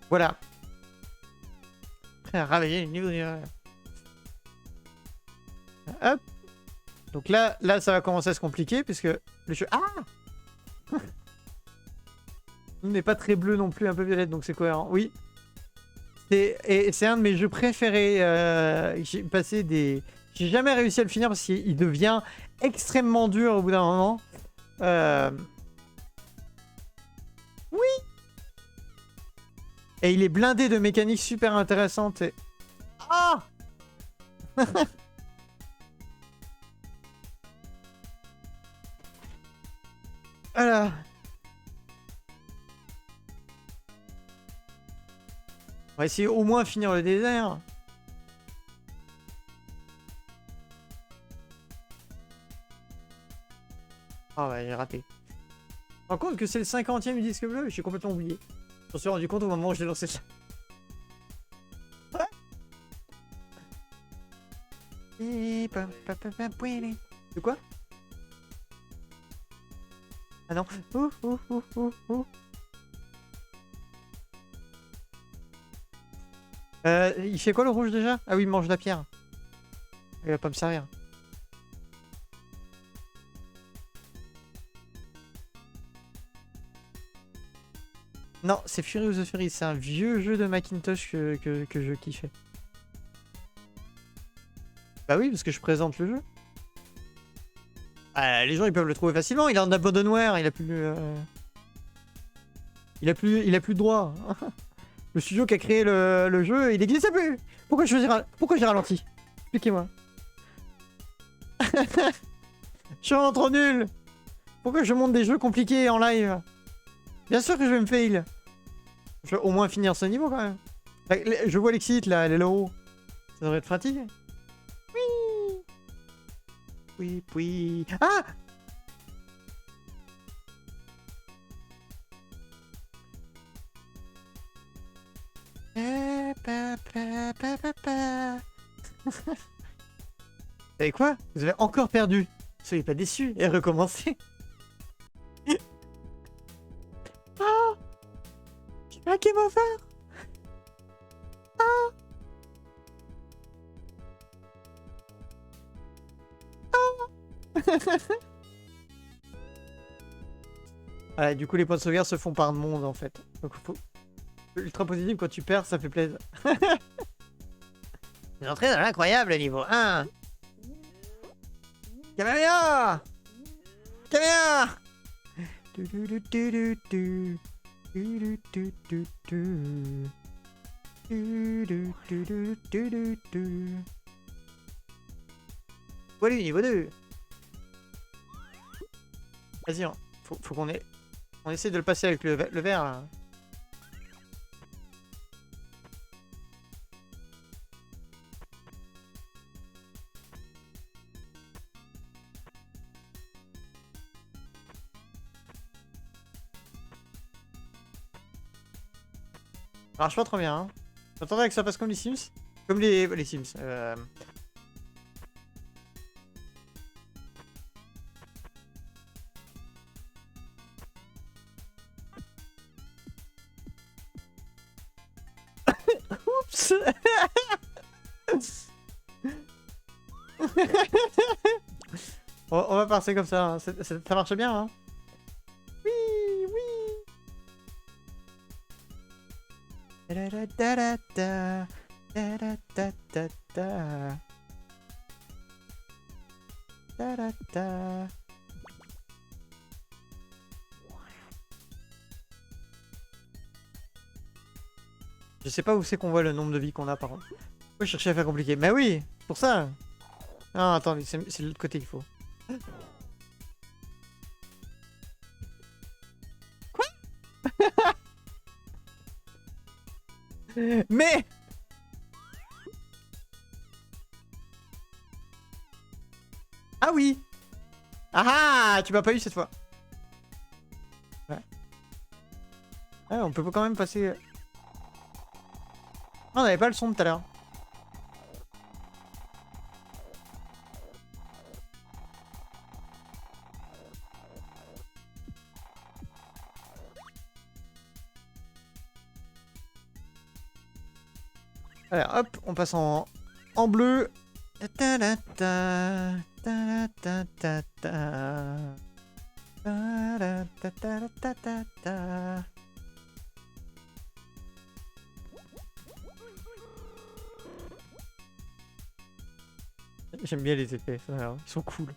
Voilà. Prêt à ravager le niveau. Hop. Donc là, ça va commencer à se compliquer puisque le jeu. Ah. Il n'est pas très bleu non plus, un peu violette, donc c'est cohérent. Oui. C'est un de mes jeux préférés. J'ai jamais réussi à le finir parce qu'il devient extrêmement dur au bout d'un moment. Oui. Et il est blindé de mécaniques super intéressantes. Ah. Voilà. On va essayer au moins de finir le désert. Ah ouais, j'ai raté. Par contre que c'est le 50e du disque bleu, j'ai complètement oublié. Je me suis rendu compte au moment où j'ai lancé ça. De quoi? Ah non. Il fait quoi le rouge déjà? Ah oui, il mange la pierre. Il va pas me servir. Non, c'est Fury of the Fury, c'est un vieux jeu de Macintosh que je kiffais. Bah oui, parce que je présente le jeu. Ah, les gens ils peuvent le trouver facilement, il est en abandonware, il a plus... Il a plus de droit. Le studio qui a créé le jeu, il n'existe plus. Pourquoi j'ai ralenti? Expliquez-moi. Je suis vraiment trop nul. Pourquoi je monte des jeux compliqués en live? Bien sûr que je vais me fail. Je vais au moins finir ce niveau quand même. Je vois l'exit là, elle est là-haut. Ça devrait être pratique. Oui. Oui, oui. Ah! Vous savez quoi? Vous avez encore perdu. Soyez pas déçus et recommencez. Ah! J'ai un game over. Ah! Ah! Ouais, du coup, les points de sauvegarde se font par monde en fait. Donc, faut... Ultra positif, quand tu perds, ça fait plaisir. Vous entrez dans l'incroyable niveau 1. Camélia! Camélia! Voilà, niveau 2. Vas-y, faut qu'on ait... On essaie de le passer avec le vert là. Ça marche pas trop bien, hein. J'attendais que ça passe comme les Sims. Comme les Sims. Oups. On va passer comme ça, hein. Ça marche bien, hein. Oui, oui. Je sais pas où c'est qu'on voit le nombre de vies qu'on a par contre. Pourquoi chercher à faire compliqué? Mais oui, c'est pour ça. Non, attends, c'est de l'autre côté qu'il faut. Quoi? Mais... Ah oui. Ah ah, tu m'as pas eu cette fois. Ouais, on peut quand même passer... Ah, on n'avait pas le son tout à l'heure. Allez, hop, on passe en bleu. Ta ta ta ta ta ta ta ta. Ta ta ta ta ta ta. J'aime bien les effets, ça, ils sont cool.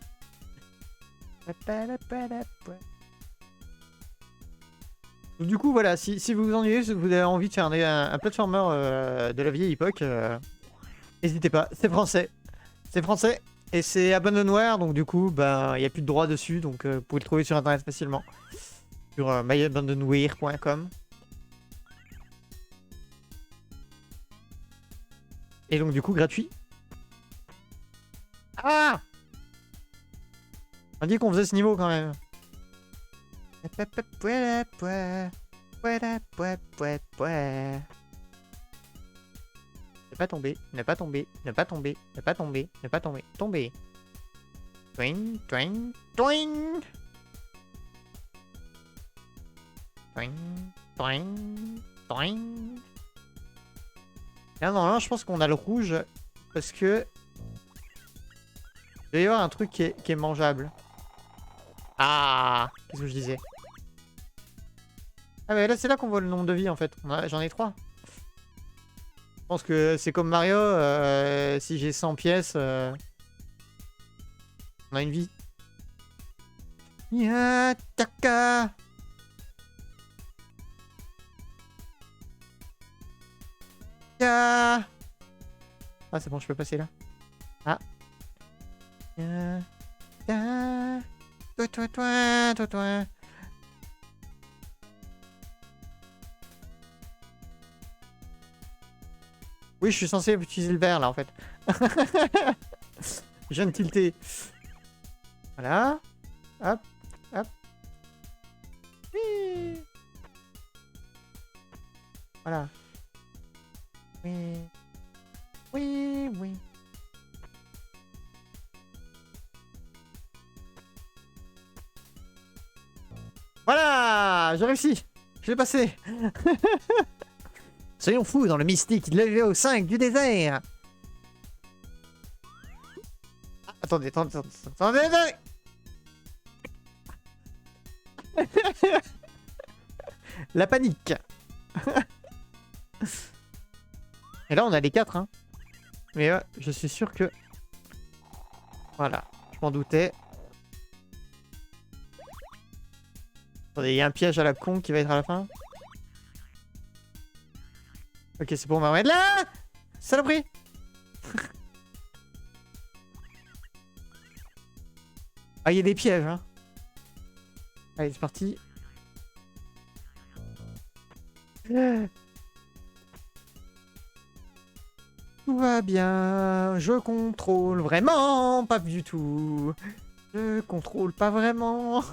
Du coup, voilà, si vous vous ennuyez, si vous avez envie de faire un platformer de la vieille époque, n'hésitez pas, c'est français. C'est français et c'est Abandonware, donc du coup, bah, il n'y a plus de droits dessus, donc vous pouvez le trouver sur internet facilement. Sur myabandonware.com. Et donc du coup, gratuit. Ah! On dit qu'on faisait ce niveau quand même. Ne pas tomber, ne pas tomber, ne pas tomber, ne pas tomber, ne pas tomber, tomber. Twing, twing, twing. Twing, twing, twing. Là, normalement, je pense qu'on a le rouge parce que il doit y avoir un truc qui est mangeable. Ah! Qu'est-ce que je disais? Ah, mais là, c'est là qu'on voit le nombre de vies en fait. J'en ai 3. Je pense que c'est comme Mario, si j'ai 100 pièces, on a une vie. Yataka. Ya. Ah, c'est bon, je peux passer là. Ah. Ya. Ya. Toi, toi, toi, toi, toi. Oui, je suis censé utiliser le vert là en fait. Je viens de tilter. Voilà. Hop, hop. Oui. Voilà. Oui. Oui, oui. Voilà, j'ai réussi. Je l'ai passé. Soyons fous dans le mystique level 5 du désert. Ah, attendez. La panique. Et là, on a les 4. Hein. Mais je suis sûr que... Voilà, je m'en doutais. Attendez, il y a un piège à la con qui va être à la fin. Ok, c'est pour m'arrêter là. Saloperie. Ah, il y a des pièges, hein. Allez, c'est parti. Tout va bien. Je contrôle vraiment pas du tout. Je contrôle pas vraiment.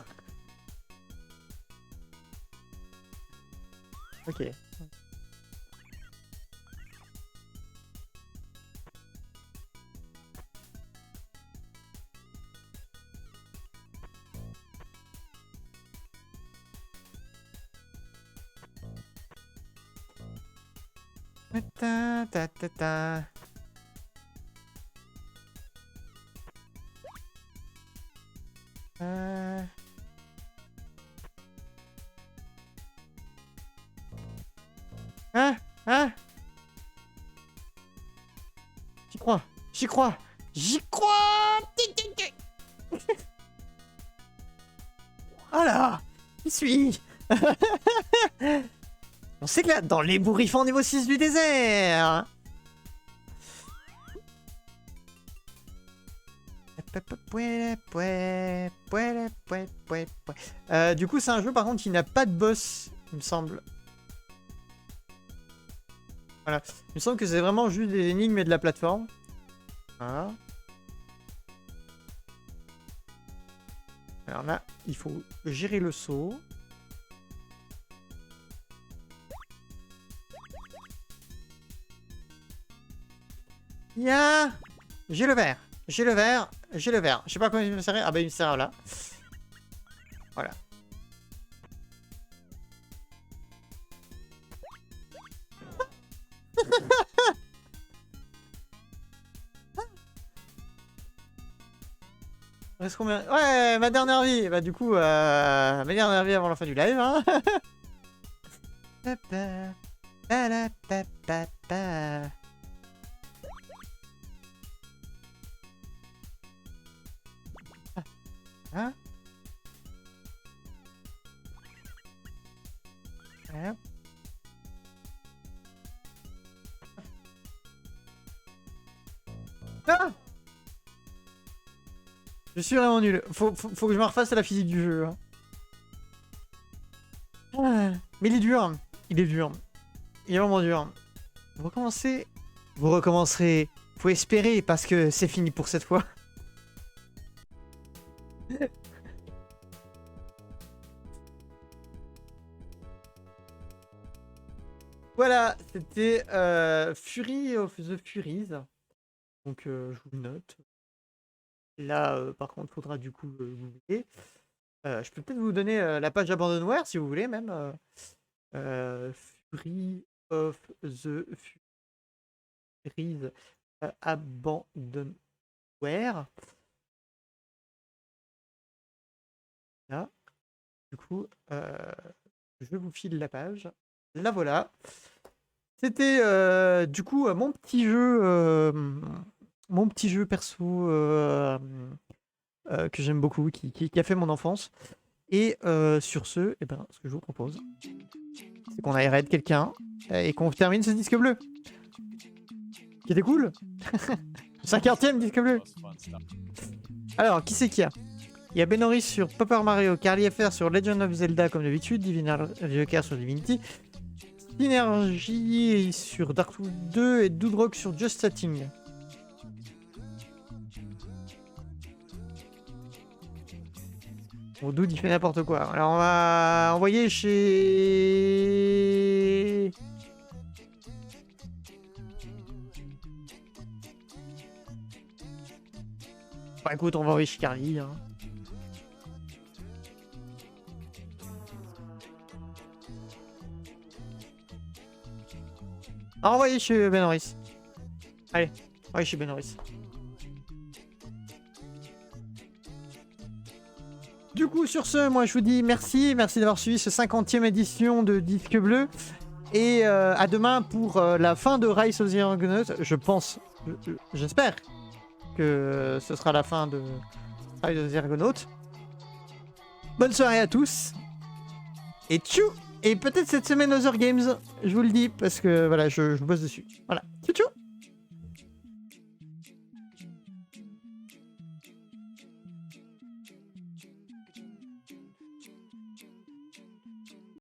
Ok. Ta ta ta ta. Hein? J'y crois. J'y crois. J'y crois. Voilà. J'y suis. On s'éclate dans l'ébouriffant niveau 6 du désert. Du coup, c'est un jeu par contre qui n'a pas de boss, il me semble. Voilà. Il me semble que c'est vraiment juste des énigmes et de la plateforme. Voilà. Alors là, il faut gérer le saut. Ya. J'ai le verre. J'ai le verre. J'ai le verre. Je sais pas comment il me sert. Ah bah il me sert là. Voilà. Reste combien? Ouais, ma dernière vie. Bah du coup, ma dernière vie avant la fin du live. Hein. Hein? Hop. Ah! Je suis vraiment nul. Faut que je me refasse à la physique du jeu. Hein. Ah. Mais il est dur. Il est dur. Il est vraiment dur. Vous recommencez. Vous recommencerez. Faut espérer parce que c'est fini pour cette fois. Voilà, c'était Fury of the Furies. Donc je vous le note. Là, par contre, faudra du coup googler. Je peux peut-être vous donner la page Abandonware si vous voulez même. Fury of the Furies Abandonware. Là, du coup, je vous file la page. La voilà. C'était du coup mon petit jeu perso que j'aime beaucoup, qui a fait mon enfance. Et sur ce, eh ben, ce que je vous propose, c'est qu'on aille raid quelqu'un et qu'on termine ce disque bleu. Qui était cool. 50e disque bleu. Alors, qui c'est qu'il y a? Il y a Benoris sur Paper Mario, Carly FR sur Legend of Zelda comme d'habitude, Diviner Joker sur Divinity, Synergy sur Darkwood 2 et Doodrock sur Just Setting. Bon, Doud il fait n'importe quoi. Alors on va envoyer chez... Bah écoute, on va envoyer chez Carly. Hein. Envoyez chez Benoris. Allez, envoyez chez Benoris. Du coup, sur ce, moi je vous dis merci d'avoir suivi ce 50e édition de Disque Bleu. Et à demain pour la fin de Rise of the Argonaut. Je pense, j'espère que ce sera la fin de Rise of the Argonaut. Bonne soirée à tous. Et tchou! Et peut-être cette semaine Other Games, je vous le dis, parce que voilà, je bosse dessus. Voilà, tchou tchou!